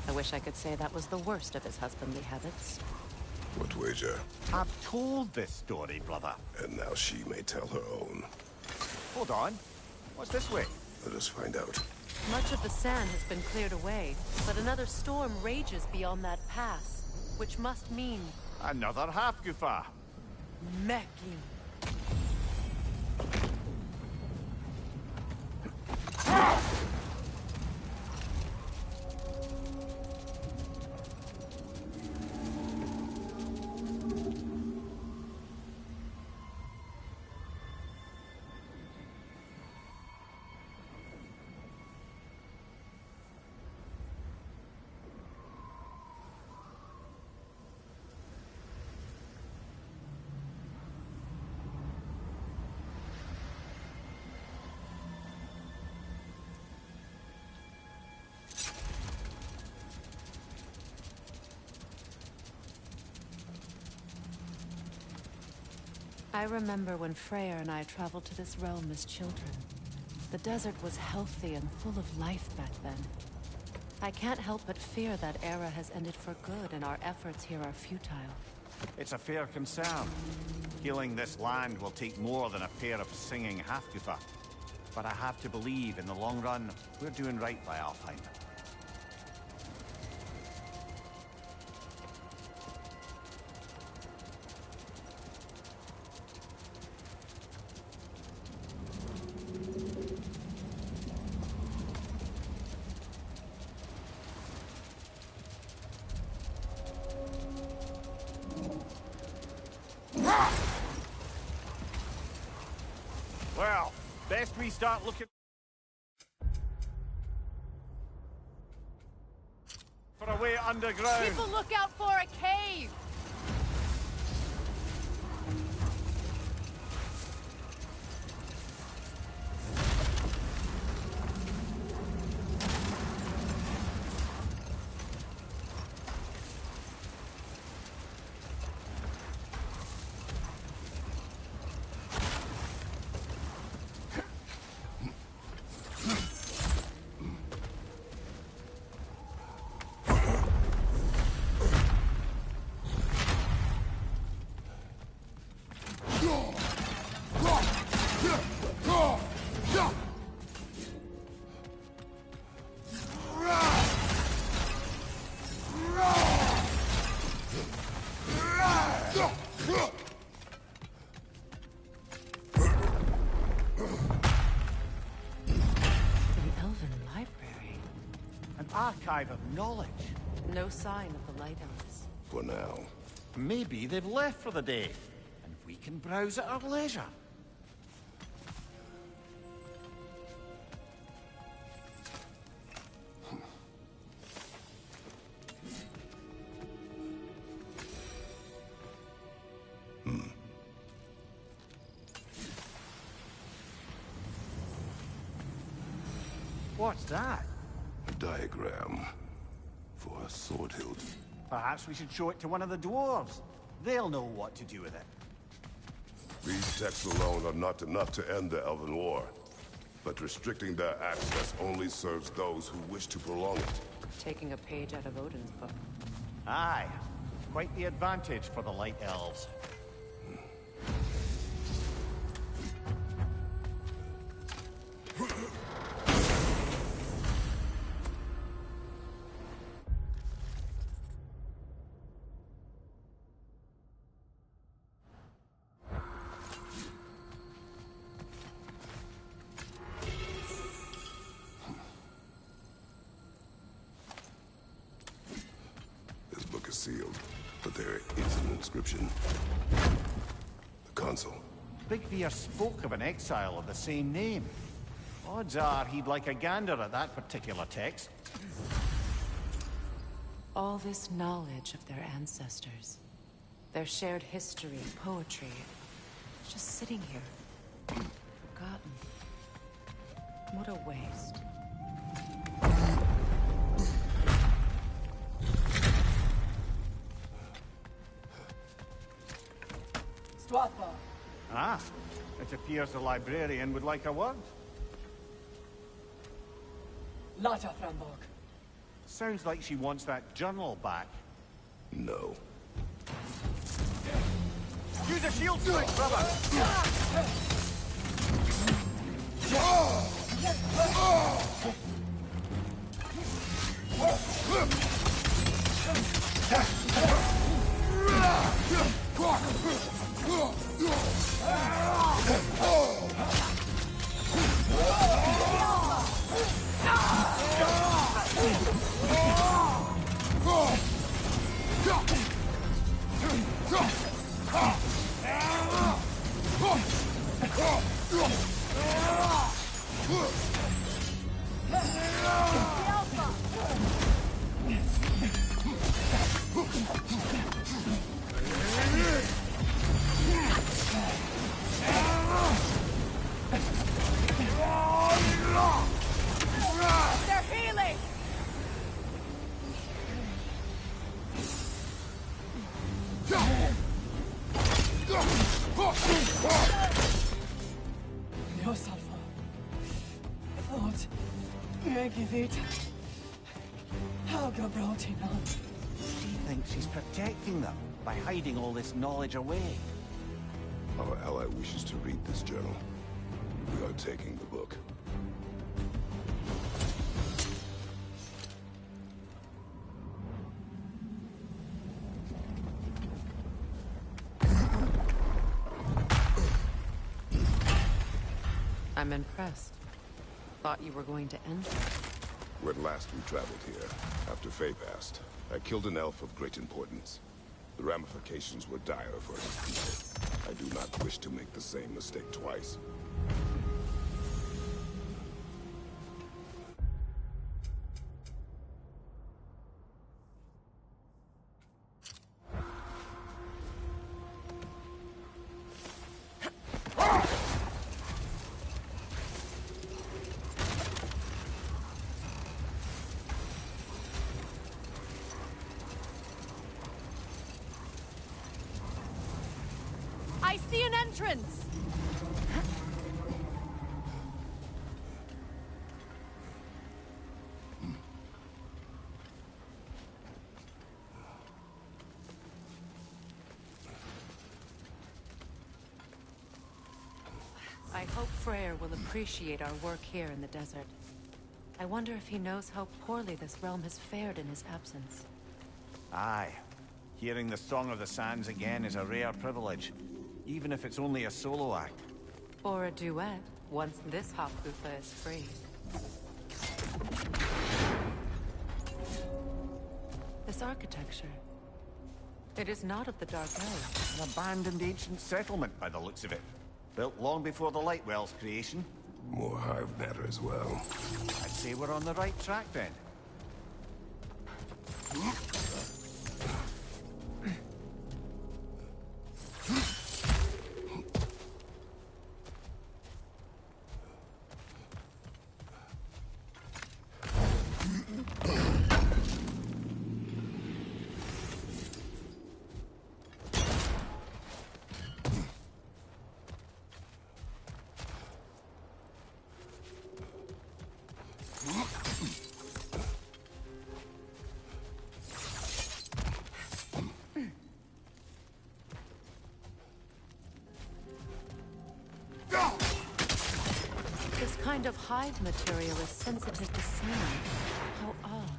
I wish I could say that was the worst of his husbandly habits. What wager? I've told this story, brother. And now she may tell her own. Hold on. What's this way? Let us find out. Much of the sand has been cleared away, but another storm rages beyond that pass, which must mean... Another half-goofer. Mecking. I remember when Freyr and I traveled to this realm as children. The desert was healthy and full of life back then. I can't help but fear that era has ended for good and our efforts here are futile. It's a fair concern. Healing this land will take more than a pair of singing half-goofer. But I have to believe, in the long run, we're doing right by Alfheim. Well, best we start looking for a way underground. People look out for a cave! Archive of knowledge. No sign of the Light Elves. For now. Maybe they've left for the day, and we can browse at our leisure. What's that? A diagram for a sword hilt. Perhaps we should show it to one of the dwarves. They'll know what to do with it. These texts alone are not enough to end the Elven War. But restricting their access only serves those who wish to prolong it. Taking a page out of Odin's book. Aye. Quite the advantage for the Light Elves. Sealed, but there is an inscription. The consul. Big Veer spoke of an exile of the same name. Odds are he'd like a gander at that particular text. All this knowledge of their ancestors, their shared history, poetry, just sitting here, forgotten. What a waste. Stwatha, Ah, it appears the librarian would like a word. Lata Framborg. Sounds like she wants that journal back. No. Use a shield strike, brother! They're healing! Yourself. Thought. Megivit. How Gabroti now? She thinks she's protecting them by hiding all this knowledge away. Our ally wishes to read this journal. We are taking the book. I'm impressed. Thought you were going to end it. When last we traveled here, after Faye passed, I killed an elf of great importance. The ramifications were dire for his people. I do not wish to make the same mistake twice. I see an entrance! I hope Freyr will appreciate our work here in the desert. I wonder if he knows how poorly this realm has fared in his absence. Aye. Hearing the Song of the Sands again is a rare privilege, even if it's only a solo act. Or a duet, once this Hofgufa is free. This architecture. It is not of the Dark Elves. An abandoned ancient settlement, by the looks of it. Built long before the Lightwell's creation. More hive matter as well. I'd say we're on the right track then. This kind of hive material is sensitive to sound. How odd.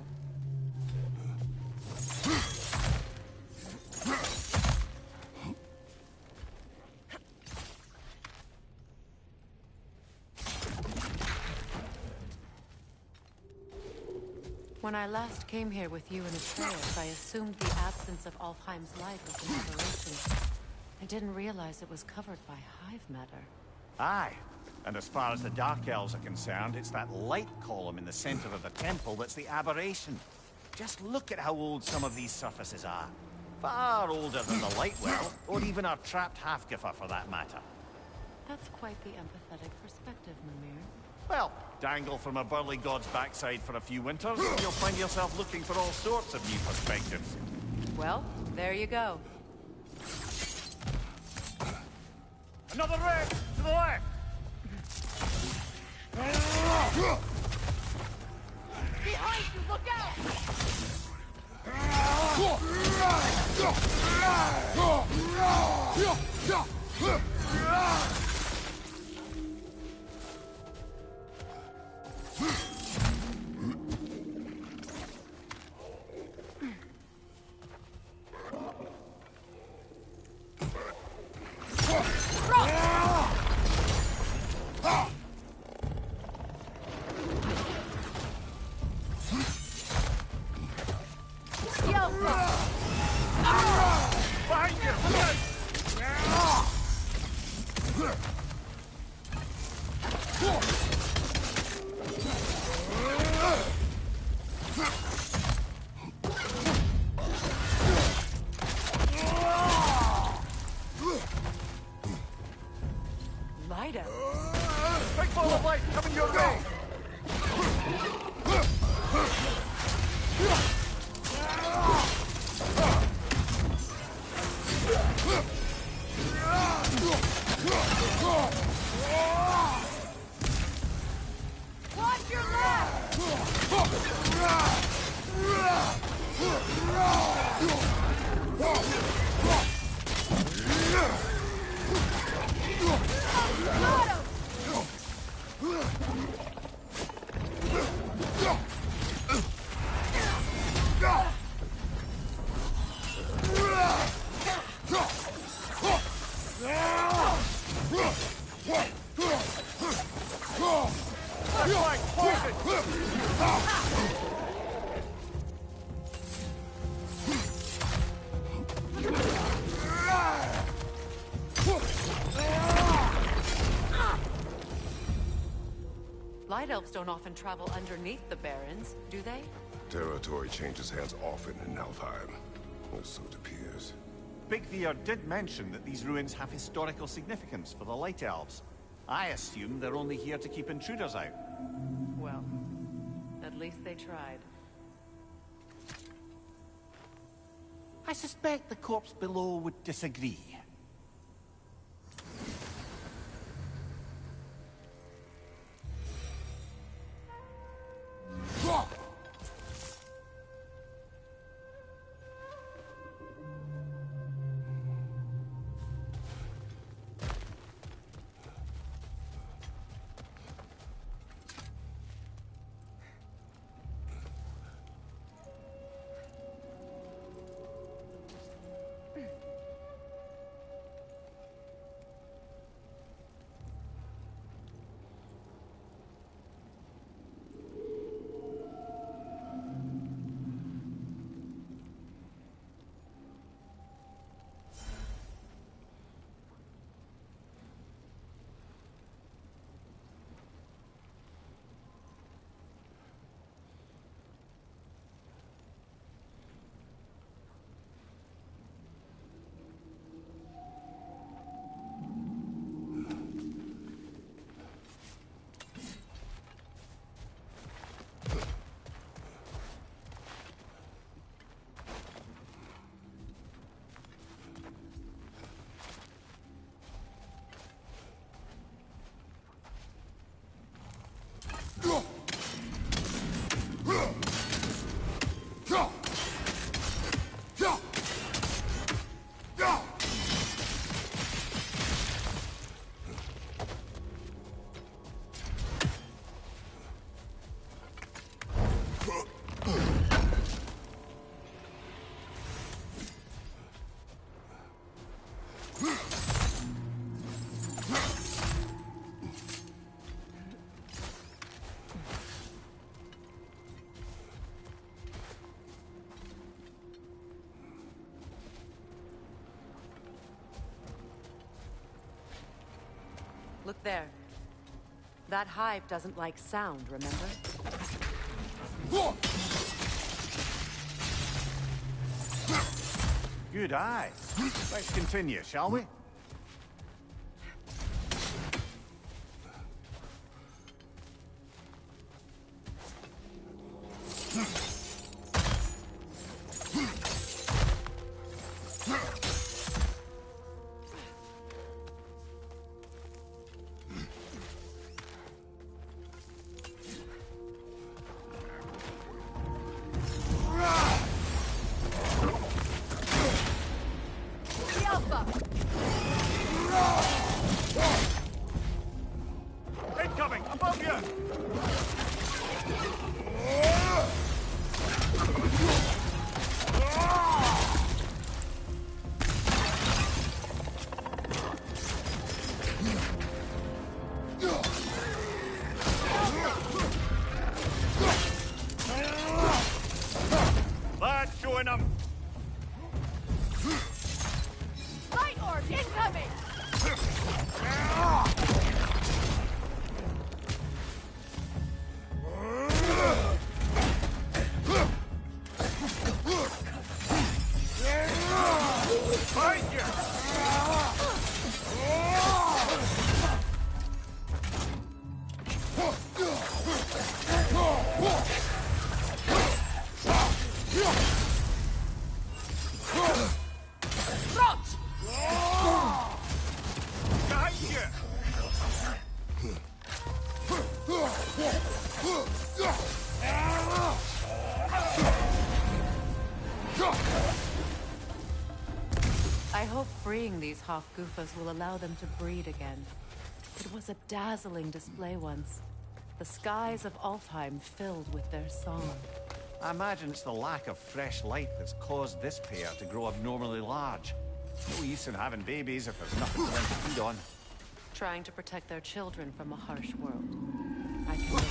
When I last came here with you and Atreus, I assumed the absence of Alfheim's light was an aberration. I didn't realize it was covered by hive matter. Aye. And as far as the Dark Elves are concerned, it's that light column in the center of the temple that's the aberration. Just look at how old some of these surfaces are. Far older than the Lightwell, or even our trapped Hafgifa for that matter. That's quite the empathetic perspective, Mimir. Well, dangle from a burly god's backside for a few winters, and you'll find yourself looking for all sorts of new perspectives. Well, there you go. Another red! To the left! Behind you, look out! Big ball of light coming your way! Watch your left! Light elves don't often travel underneath the barrens, do they? Territory changes hands often in Alfheim. Or so it appears. Big Veer did mention that these ruins have historical significance for the Light Elves. I assume they're only here to keep intruders out. Well, at least they tried. I suspect the corpse below would disagree. Look there. That hive doesn't like sound, remember? Good eye. Let's continue, shall we? doing them! Light orb incoming! Fight you! I hope freeing these half-goofers will allow them to breed again. It was a dazzling display once. The skies of Alfheim filled with their song. I imagine it's the lack of fresh light that's caused this pair to grow abnormally large. No use in having babies if there's nothing for them to feed on. Trying to protect their children from a harsh world. I can relate.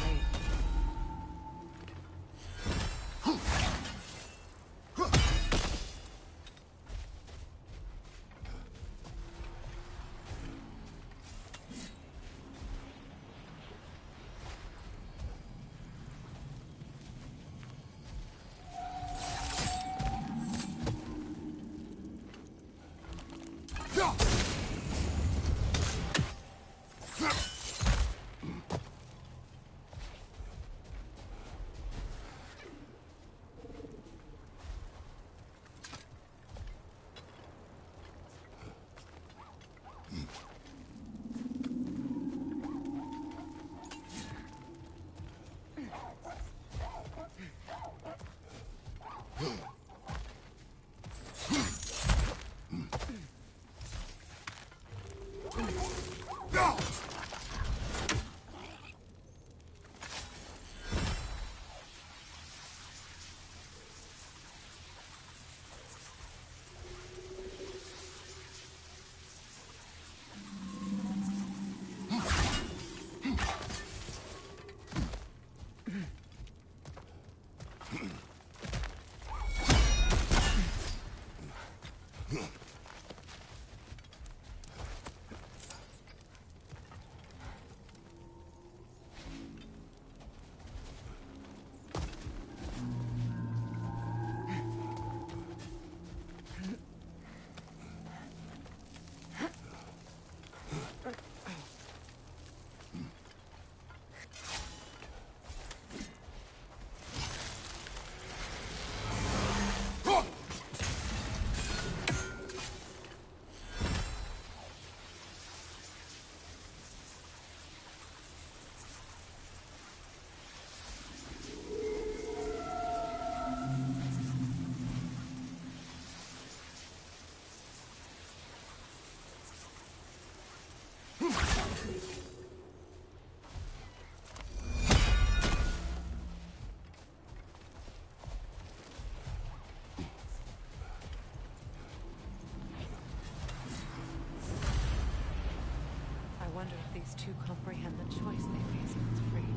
I wonder if these two comprehend the choice they face once free.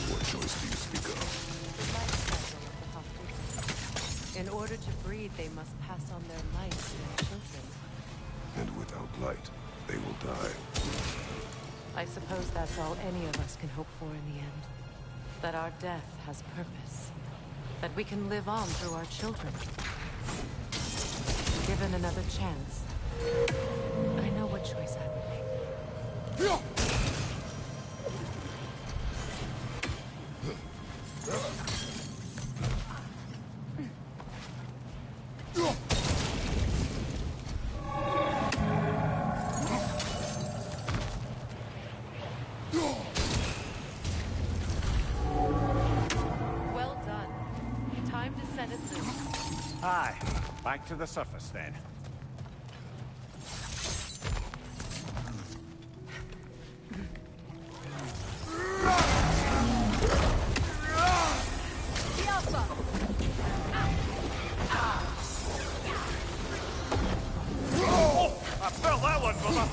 What choice do you speak of? The life cycle of the half-goofers. In order to breed, they must pass on their light to their children. And without light, they will die. I suppose that's all any of us can hope for in the end. That our death has purpose. That we can live on through our children. Given another chance, I know what choice I would make. Well done. Time to set it loose. Aye, back to the surface then. I felt that one, brother!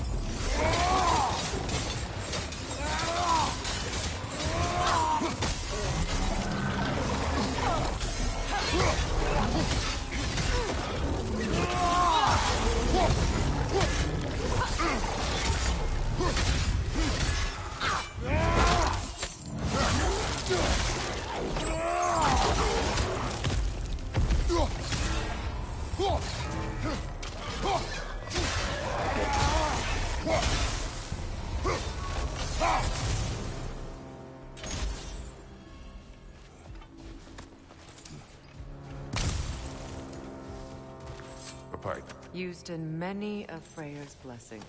A pipe. Used in many of Freyr's blessings,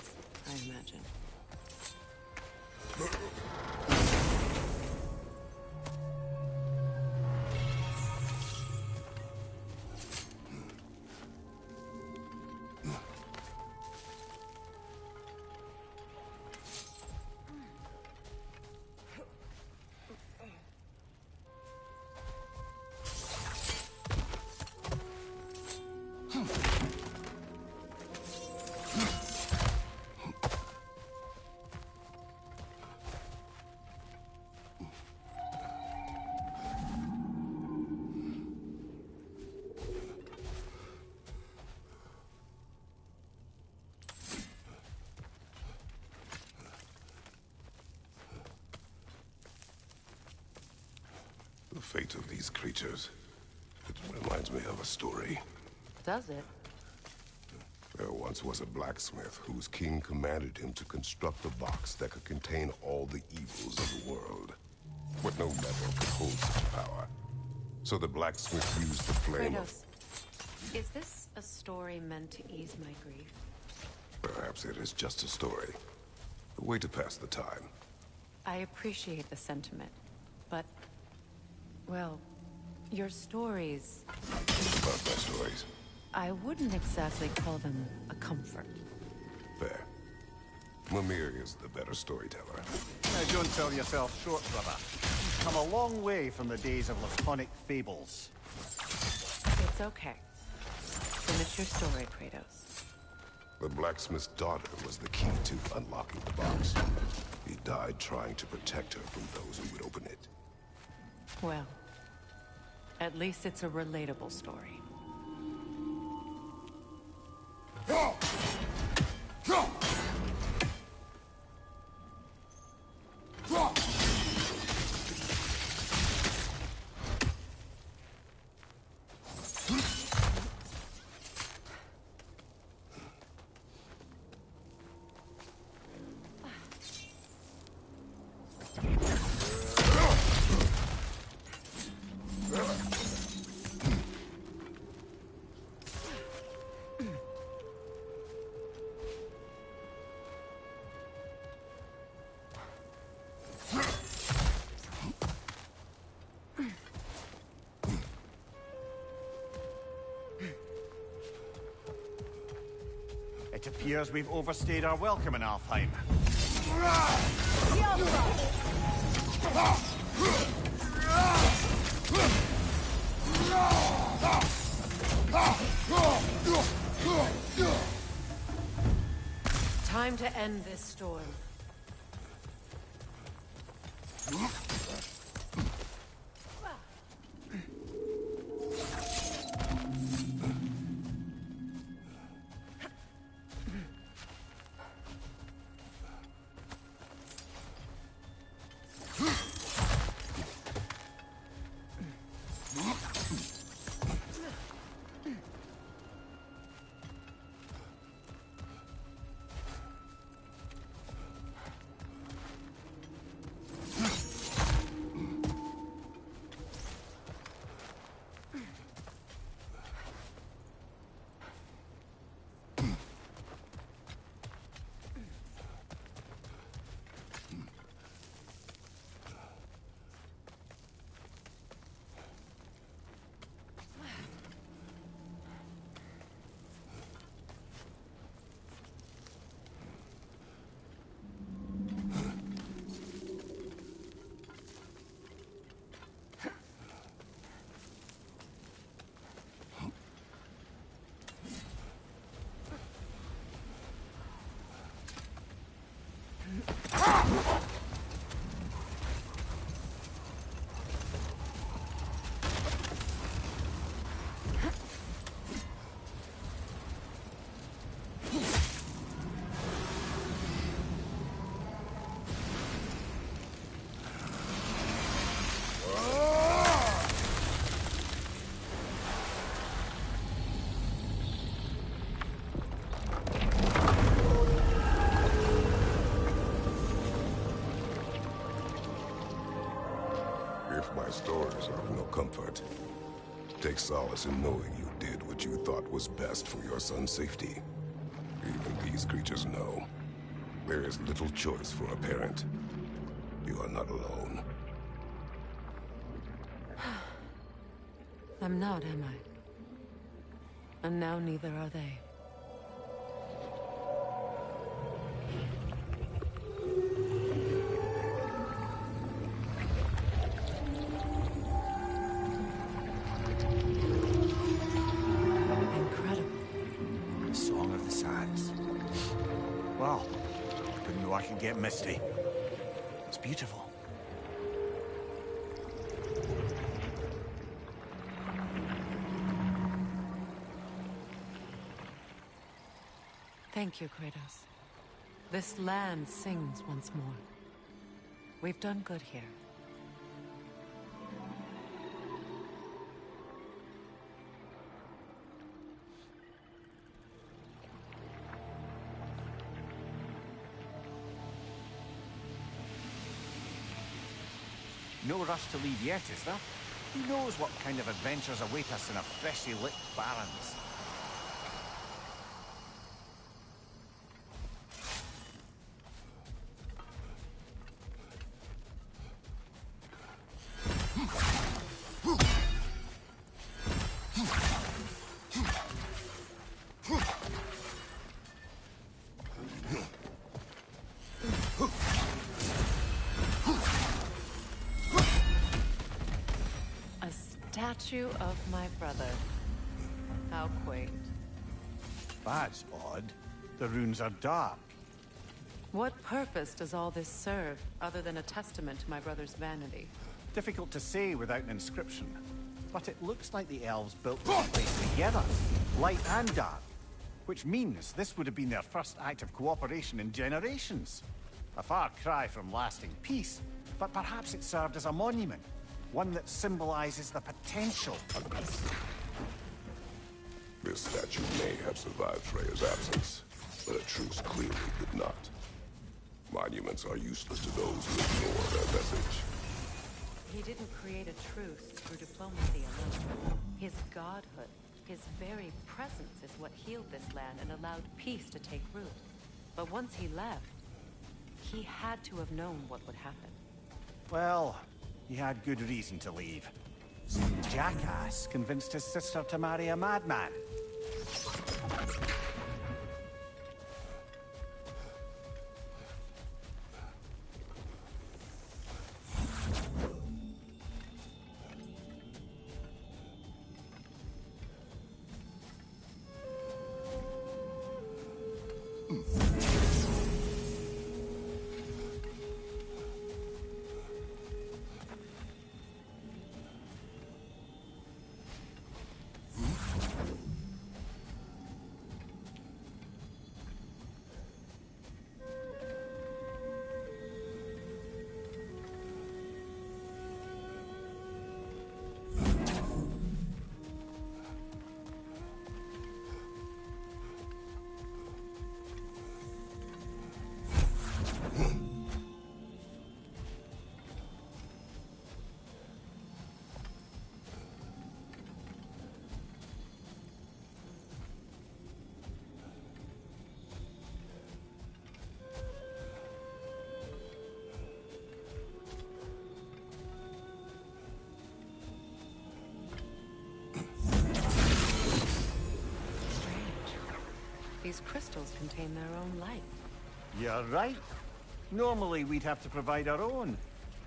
I imagine. The fate of these creatures. It reminds me of a story. Does it? There once was a blacksmith whose king commanded him to construct a box that could contain all the evils of the world. But no metal could hold such power. So the blacksmith used the flame of... Kratos, is this a story meant to ease my grief? Perhaps it is just a story. A way to pass the time. I appreciate the sentiment, but... well, your stories... About my stories. I wouldn't exactly call them a comfort. Fair. Mimir is the better storyteller. Now, don't sell yourself short, brother. You've come a long way from the days of laconic fables. It's okay. Finish your story, Kratos. The blacksmith's daughter was the key to unlocking the box. He died trying to protect her from those who would open it. Well, at least it's a relatable story. It appears we've overstayed our welcome in Alfheim. Time to end this storm. your comfort. Take solace in knowing you did what you thought was best for your son's safety. Even these creatures know. There is little choice for a parent. You are not alone. I'm not, am I? And now neither are they. Incredible. The Song of the Sands. Well, didn't know I could get misty. It's beautiful. Thank you, Kratos. This land sings once more. We've done good here. No rush to leave yet, is there? Who knows what kind of adventures await us in a freshly lit Barrens? Statue of my brother. How quaint. That's odd. The runes are dark. What purpose does all this serve, other than a testament to my brother's vanity? Difficult to say without an inscription. But it looks like the elves built this place together, light and dark. Which means this would have been their first act of cooperation in generations. A far cry from lasting peace, but perhaps it served as a monument. One that symbolizes the potential of peace. This statue may have survived Freya's absence, but a truce clearly did not. Monuments are useless to those who ignore their message. He didn't create a truce through diplomacy alone. His godhood, his very presence is what healed this land and allowed peace to take root. But once he left, he had to have known what would happen. Well, he had good reason to leave. Some jackass convinced his sister to marry a madman. These crystals contain their own light. You're right. Normally we'd have to provide our own.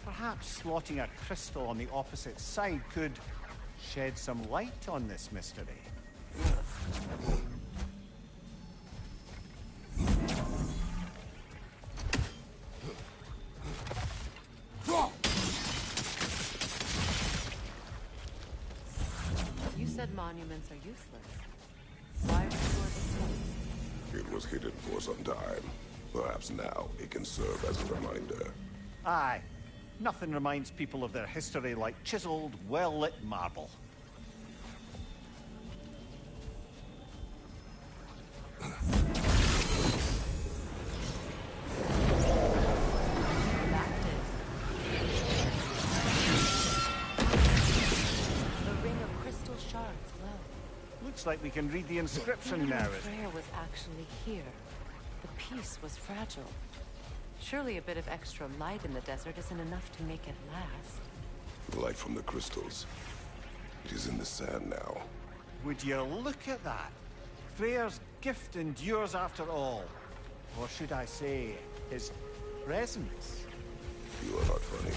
Perhaps slotting a crystal on the opposite side could shed some light on this mystery. You said monuments are useless. Why restore this one? It was hidden for some time. Perhaps now it can serve as a reminder. Aye. Nothing reminds people of their history like chiseled, well-lit marble. Looks like we can read the inscription now. Freya was actually here. The peace was fragile. Surely a bit of extra light in the desert isn't enough to make it last. The light from the crystals. It is in the sand now. Would you look at that? Freyr's gift endures after all. Or should I say, his presence? You are not funny.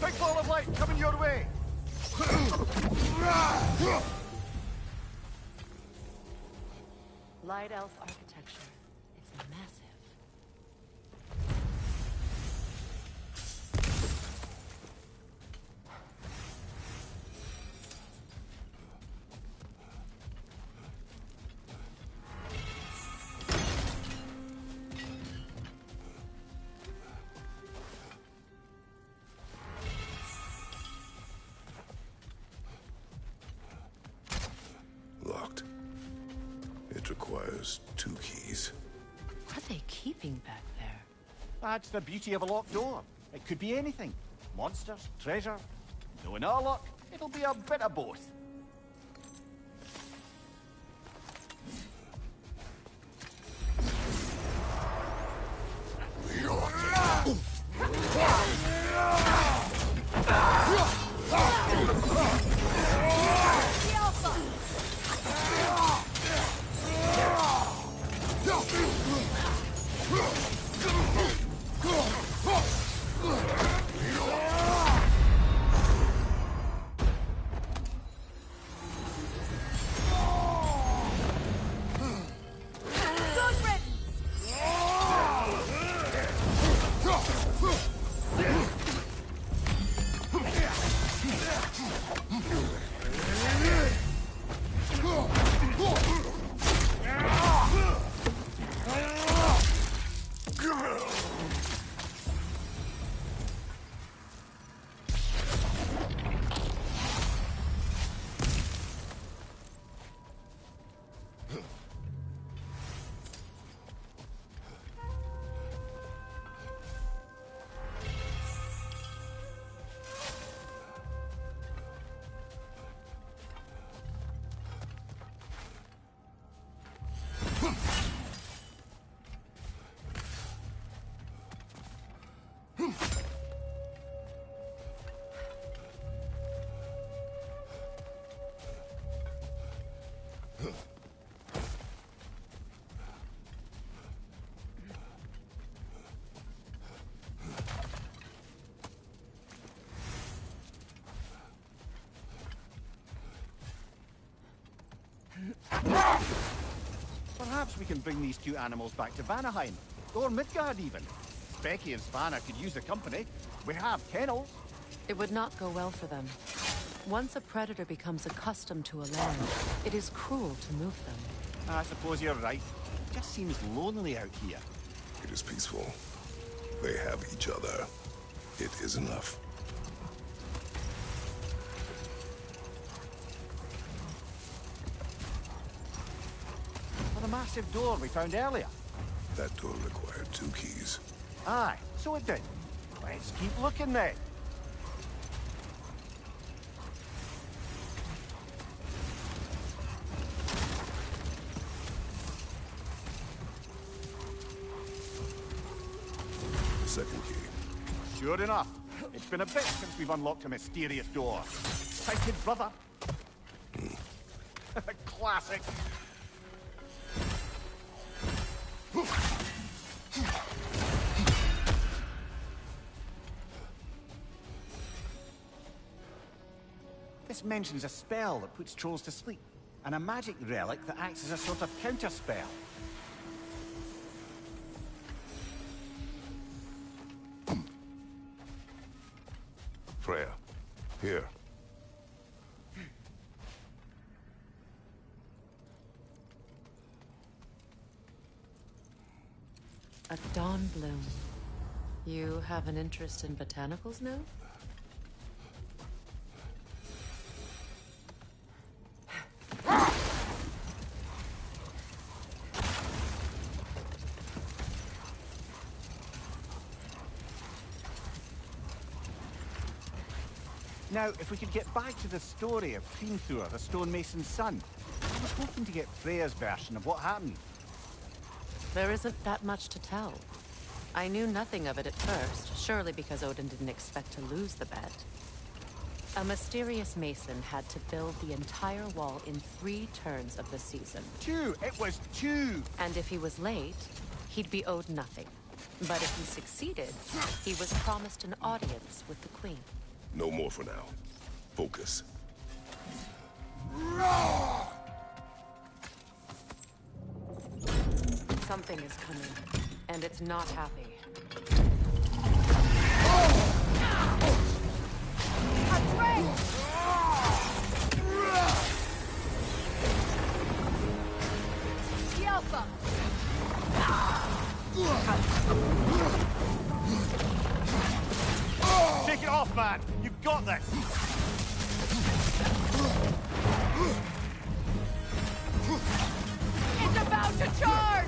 Big ball of light coming your way! Light elf architecture. It's massive. Locked. It requires 2 keys. What are they keeping back there? That's the beauty of a locked door. It could be anything. Monsters, treasure. Knowing our luck, it'll be a bit of both. Perhaps we can bring these 2 animals back to Vanaheim, or Midgard even. Becky and Svanna could use the company. We have kennels. It would not go well for them. Once a predator becomes accustomed to a land, it is cruel to move them. I suppose you're right. It just seems lonely out here. It is peaceful. They have each other. It is enough. For the massive door we found earlier. That door required 2 keys. Aye, so it did. Let's keep looking then. Second key. Sure enough. It's been a bit since we've unlocked a mysterious door. Excited, brother? Classic. This mentions a spell that puts trolls to sleep, and a magic relic that acts as a sort of counterspell. Freya, here. A dawn bloom. You have an interest in botanicals now? Now, if we could get back to the story of Hrimthur, the stonemason's son, I was hoping to get Freya's version of what happened. There isn't that much to tell. I knew nothing of it at first, surely because Odin didn't expect to lose the bet. A mysterious mason had to build the entire wall in 3 turns of the season. 2! It was 2! And if he was late, he'd be owed nothing. But if he succeeded, he was promised an audience with the queen. No more for now. Focus. Something is coming, and it's not happy. Take it off, man! You've got this! It's about to charge!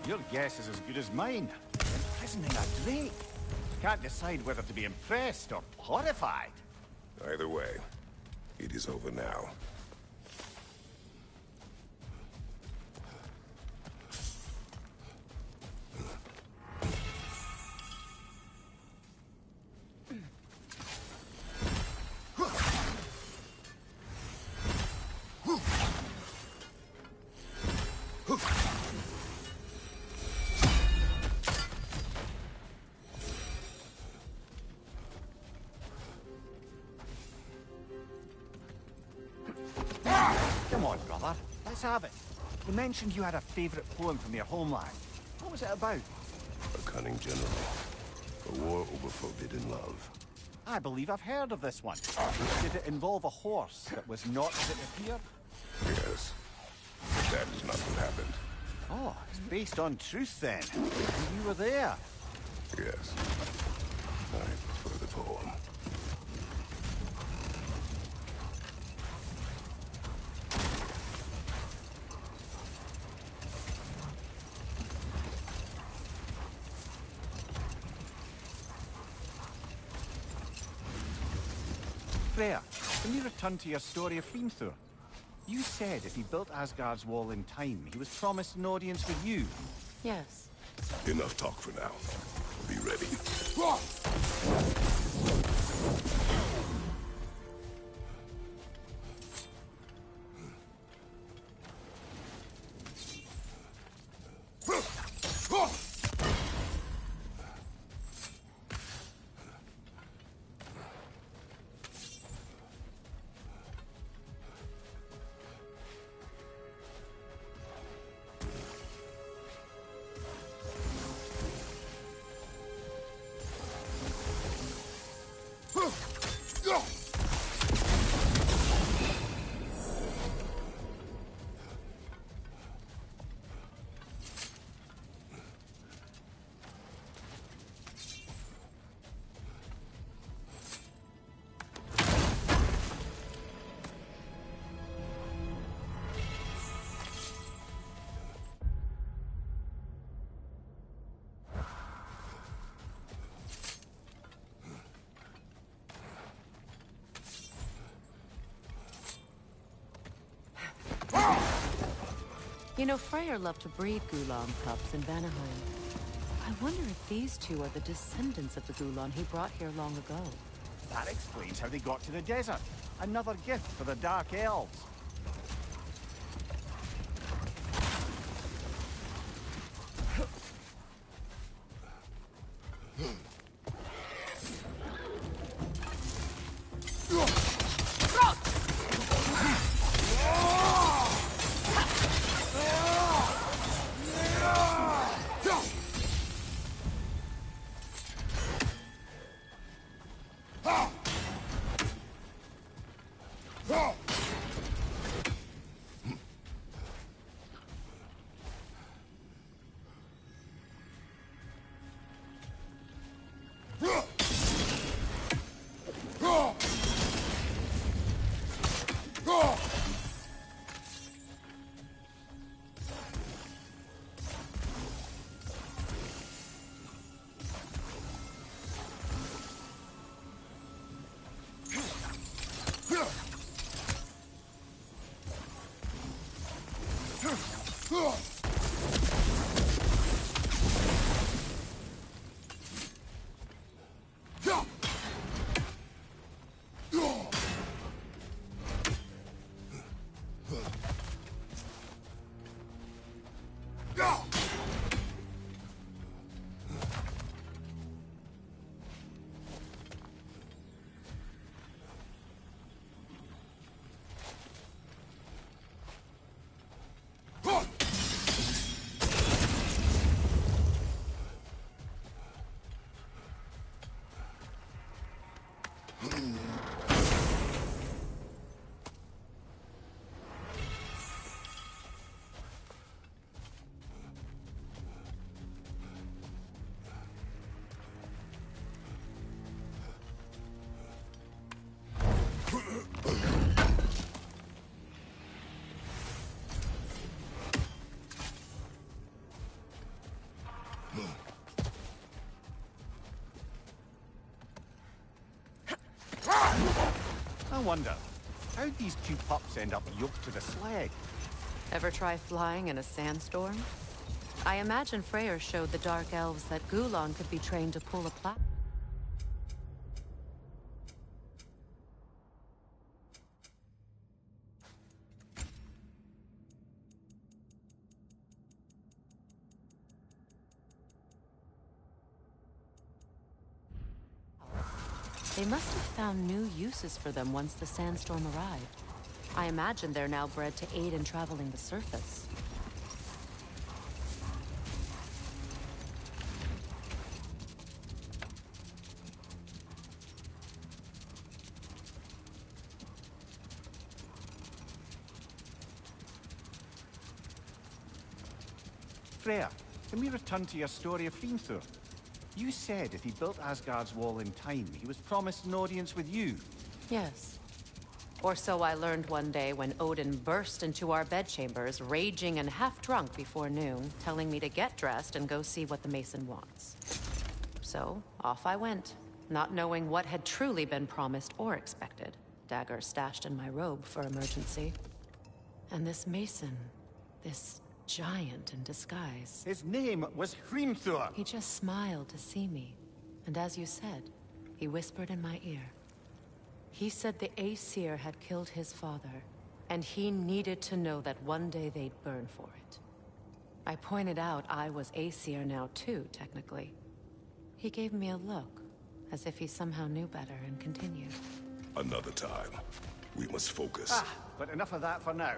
Your guess is as good as mine. Imprisoning a drake. Can't decide whether to be impressed or horrified. Either way, it is over now. Come on, brother. Let's have it. You mentioned you had a favorite poem from your homeland. What was it about? A cunning general. A war over forbidden love. I believe I've heard of this one. Did it involve a horse that was not as it appeared? Oh, it's based on truth then. And you were there. Yes. I prefer the poem. Freya, can you return to your story of Hrimthur? You said if he built Asgard's wall in time, he was promised an audience with you. Yes. Enough talk for now. Be ready. You know, Freyr loved to breed Gulan pups in Vanaheim. I wonder if these two are the descendants of the Gulan he brought here long ago. That explains how they got to the desert. Another gift for the Dark Elves. I wonder, how'd these two pups end up yoked to the sled? Ever try flying in a sandstorm? I imagine Freyr showed the Dark Elves that Gulan could be trained to pull a plat. They must have found new uses for them once the sandstorm arrived. I imagine they're now bred to aid in traveling the surface. Freya, can we return to your story of Hrimthur? You said if he built Asgard's wall in time, he was promised an audience with you. Yes. Or so I learned one day when Odin burst into our bedchambers, raging and half-drunk before noon, telling me to get dressed and go see what the Mason wants. So, off I went, not knowing what had truly been promised or expected. Dagger stashed in my robe for emergency. And this Mason, this giant in disguise. His name was Hrimthur. He just smiled to see me. And as you said, he whispered in my ear. He said the Aesir had killed his father, and he needed to know that one day they'd burn for it. I pointed out I was Aesir now too, technically. He gave me a look, as if he somehow knew better, and continued. Another time. We must focus. But enough of that for now.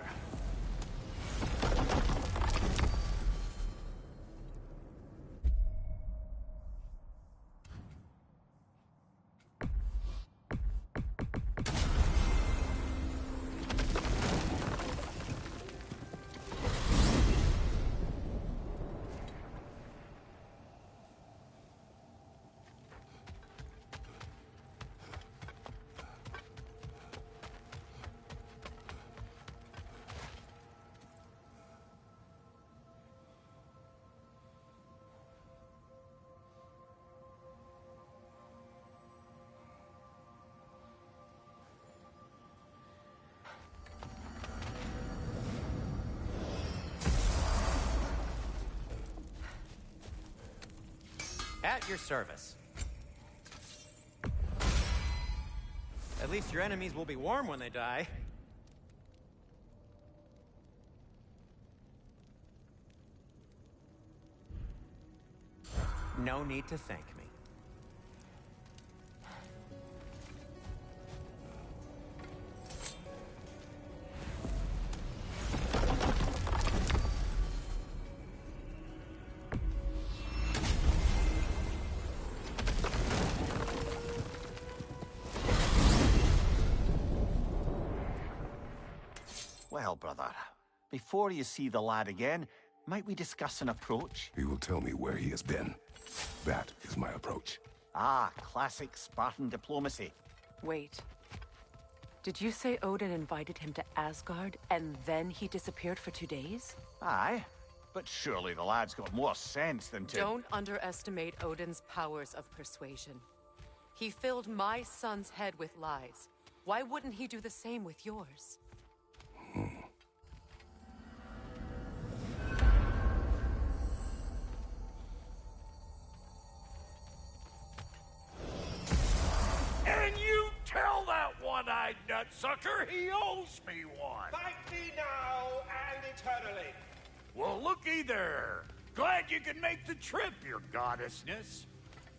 At your service. At least your enemies will be warm when they die. No need to thank me. Well, brother, before you see the lad again, might we discuss an approach? He will tell me where he has been. That is my approach. Ah, classic Spartan diplomacy. Wait. Did you say Odin invited him to Asgard, and then he disappeared for 2 days? Aye, but surely the lad's got more sense than to... Don't underestimate Odin's powers of persuasion. He filled my son's head with lies. Why wouldn't he do the same with yours? And you tell that one-eyed nutsucker he owes me one. Fight me now and eternally. Well, looky there. Glad you could make the trip, your goddessness.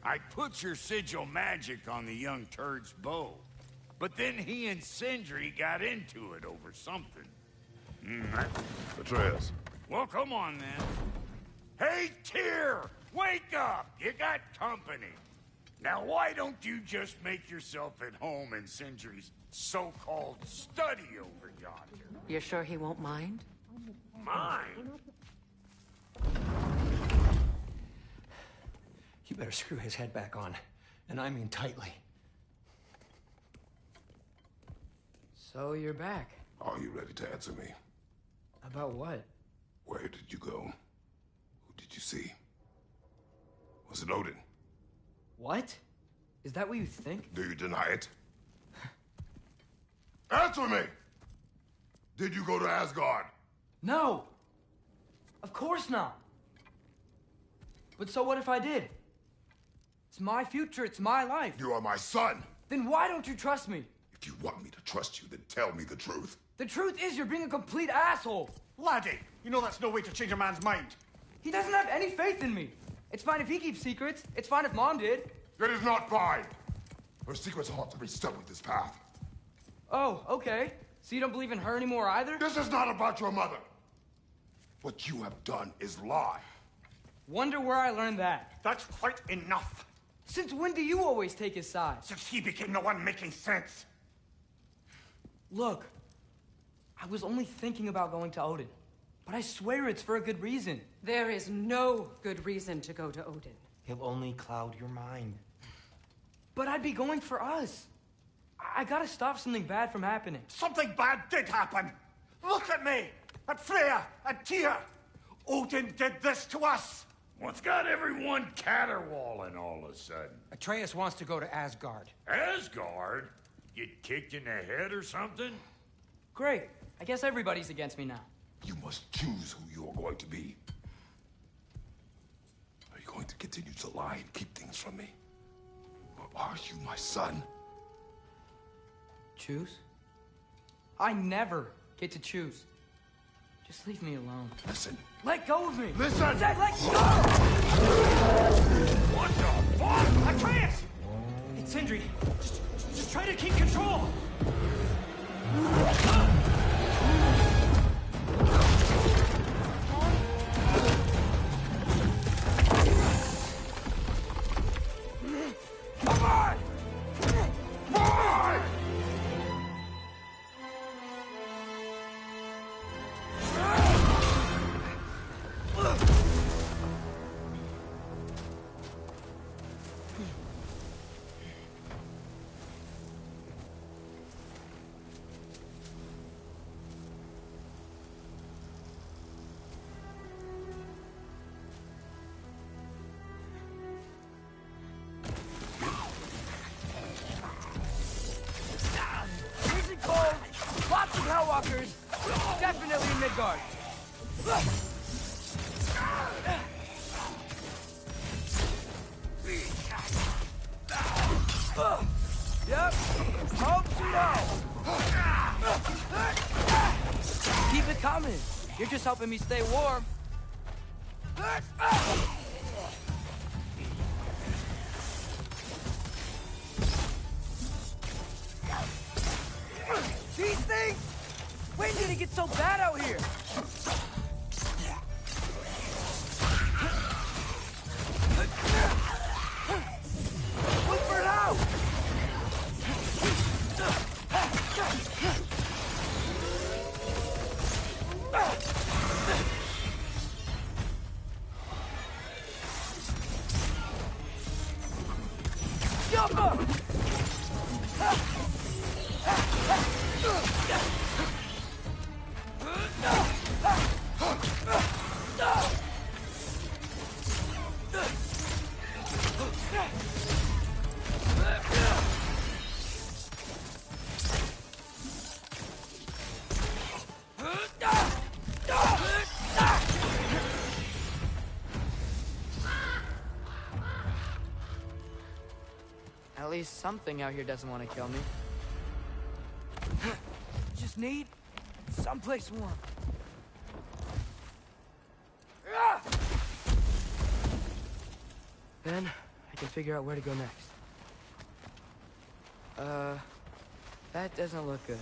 I put your sigil magic on the young turd's bow. But then he and Sindri got into it over something. Atreus. Well, come on, then. Hey, Tyr! Wake up! You got company. Now, why don't you just make yourself at home in Sindri's so-called study over yonder? You're sure he won't mind? Mind? You better screw his head back on, and I mean tightly. So you're back. Are you ready to answer me? About what? Where did you go? Who did you see? Was it Odin? What? Is that what you think? Do you deny it? Answer me! Did you go to Asgard? No! Of course not! But so what if I did? It's my future, it's my life. You are my son! Then why don't you trust me? If you want me to trust you, then tell me the truth. The truth is you're being a complete asshole! Laddie, you know that's no way to change a man's mind. He doesn't have any faith in me. It's fine if he keeps secrets. It's fine if Mom did. It is not fine! Her secrets ought to be stuck with this path. Oh, okay. So you don't believe in her anymore either? This is not about your mother. What you have done is lie. Wonder where I learned that. That's quite enough. Since when do you always take his side? Since he became the one making sense. Look, I was only thinking about going to Odin. But I swear it's for a good reason. There is no good reason to go to Odin. He'll only cloud your mind. But I'd be going for us. I gotta stop something bad from happening. Something bad did happen! Look at me! At Freya! At Tyr! Odin did this to us! What's got everyone caterwauling all of a sudden? Atreus wants to go to Asgard. Asgard? Get kicked in the head or something? Great. I guess everybody's against me now. You must choose who you're going to be. Are you going to continue to lie and keep things from me? Or are you my son? Choose? I never get to choose. Just leave me alone. Listen. Let go of me! Listen! Dad, let go! What the fuck? Atreus! It's Sindri. Just try to keep control! Come on! Boy! Freezing cold, lots of Hellwalkers, definitely in Midgard. Yep, hope so. Keep it coming. You're just helping me stay warm. These things? When did it get so bad out here? Look for it out! Yoppa! At least something out here doesn't want to kill me. Just need someplace warm. Then I can figure out where to go next. That doesn't look good.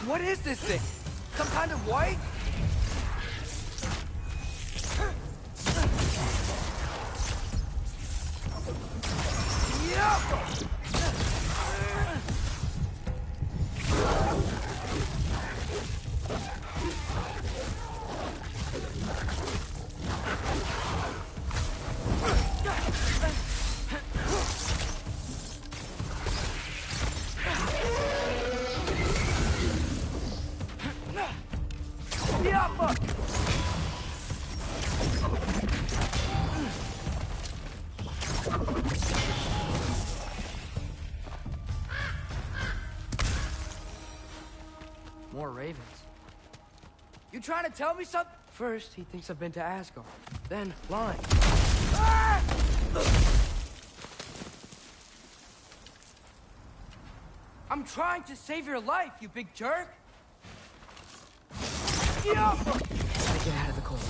What is this thing? Some kind of white? More ravens. You trying to tell me something? First, he thinks I've been to Asgard. Then, lying. Ah! I'm trying to save your life, you big jerk! Yeah! Gotta get out of the cold.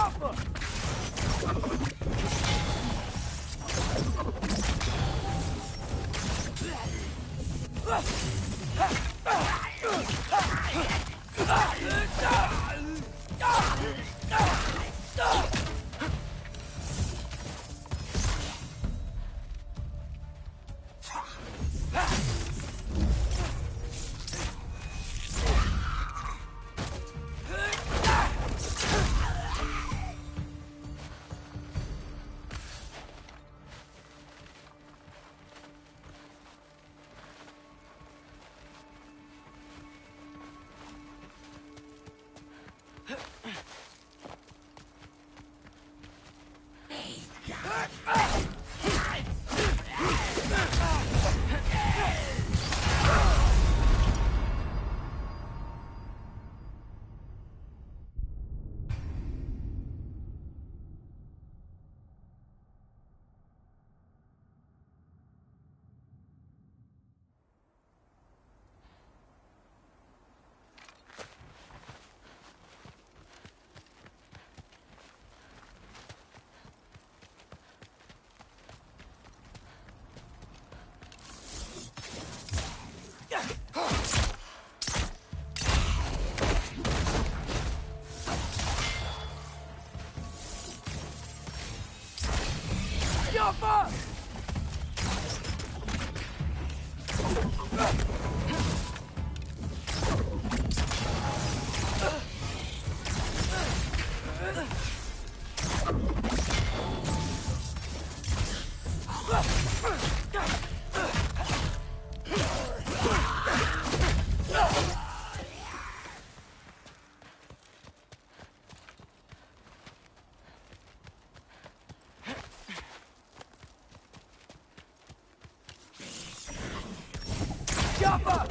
Jaffa! Jaffa! Jaffa!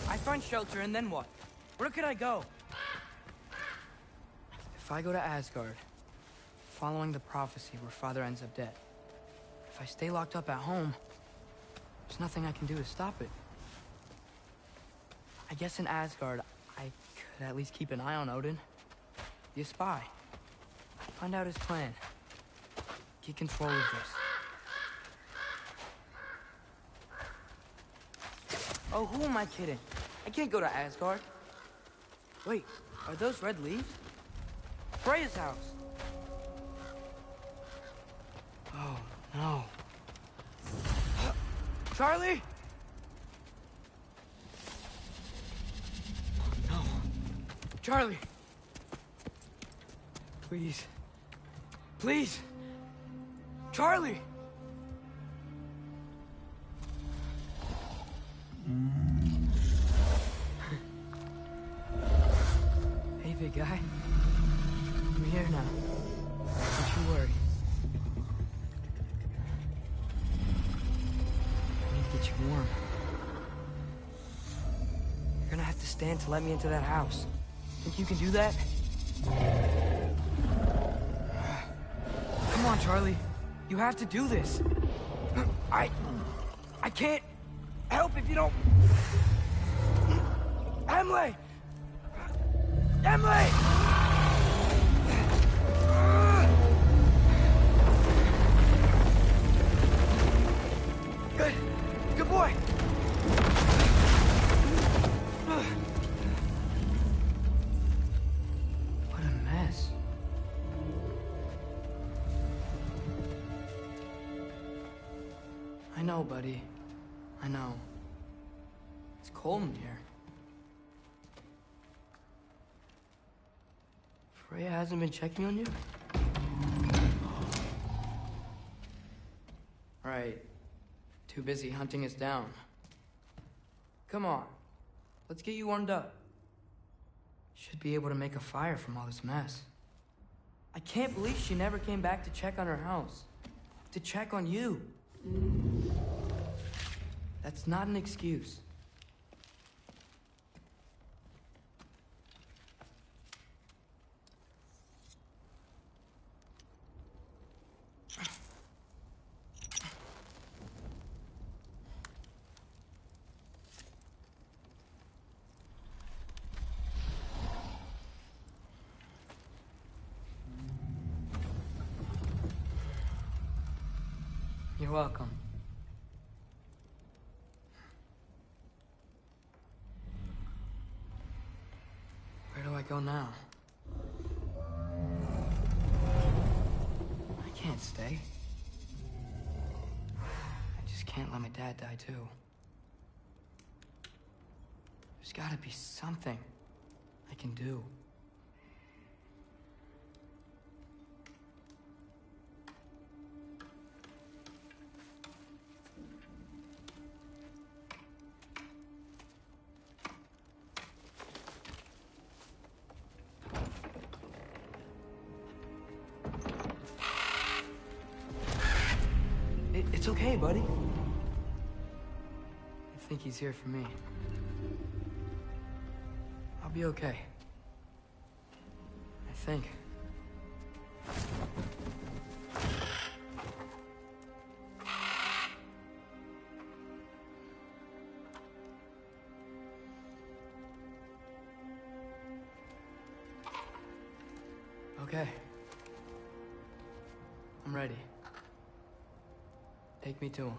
I find shelter and then what? Where could I go? If I go to Asgard, following the prophecy where Father ends up dead. If I stay locked up at home, there's nothing I can do to stop it. I guess in Asgard, I could at least keep an eye on Odin. Be a spy. Find out his plan. Get control of this. Oh, who am I kidding? I can't go to Asgard. Wait, are those red leaves? Freya's house. Oh, no. Charlie? Oh, no. Charlie. Please. Please. Charlie! Hey, big guy. I'm here now. Don't you worry. I need to get you warm. You're gonna have to stand to let me into that house. Think you can do that? Come on, Charlie. You have to do this. I can't help if you don't... Emily! Emily! Good. Good boy. What a mess. I know, buddy. I know. It's cold in here. Freya hasn't been checking on you? Right. Too busy hunting us down. Come on. Let's get you warmed up. Should be able to make a fire from all this mess. I can't believe she never came back to check on her house. To check on you. That's not an excuse. welcome. Where do I go now? I can't stay. I just can't let my dad die too. There's gotta be something I can do. It's okay, buddy. I think he's here for me. I'll be okay. I think. Okay. I'm ready. Take me to him.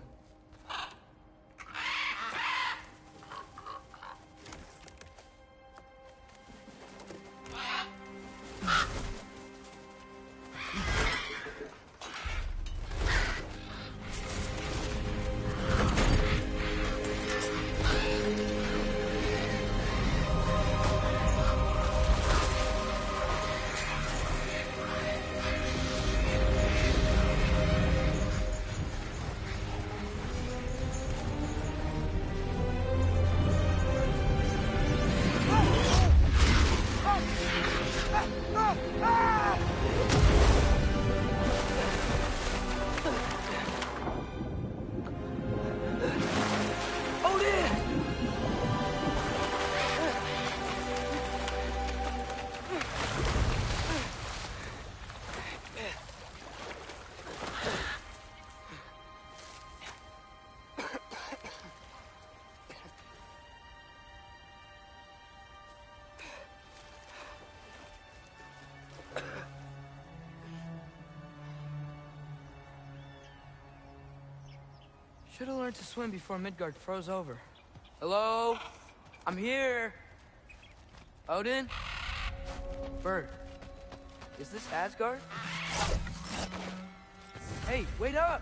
Should have learned to swim before Midgard froze over. Hello? I'm here. Odin? Bird. Is this Asgard? Hey, wait up!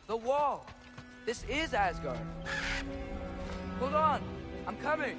The wall! This is Asgard! Hold on! I'm coming!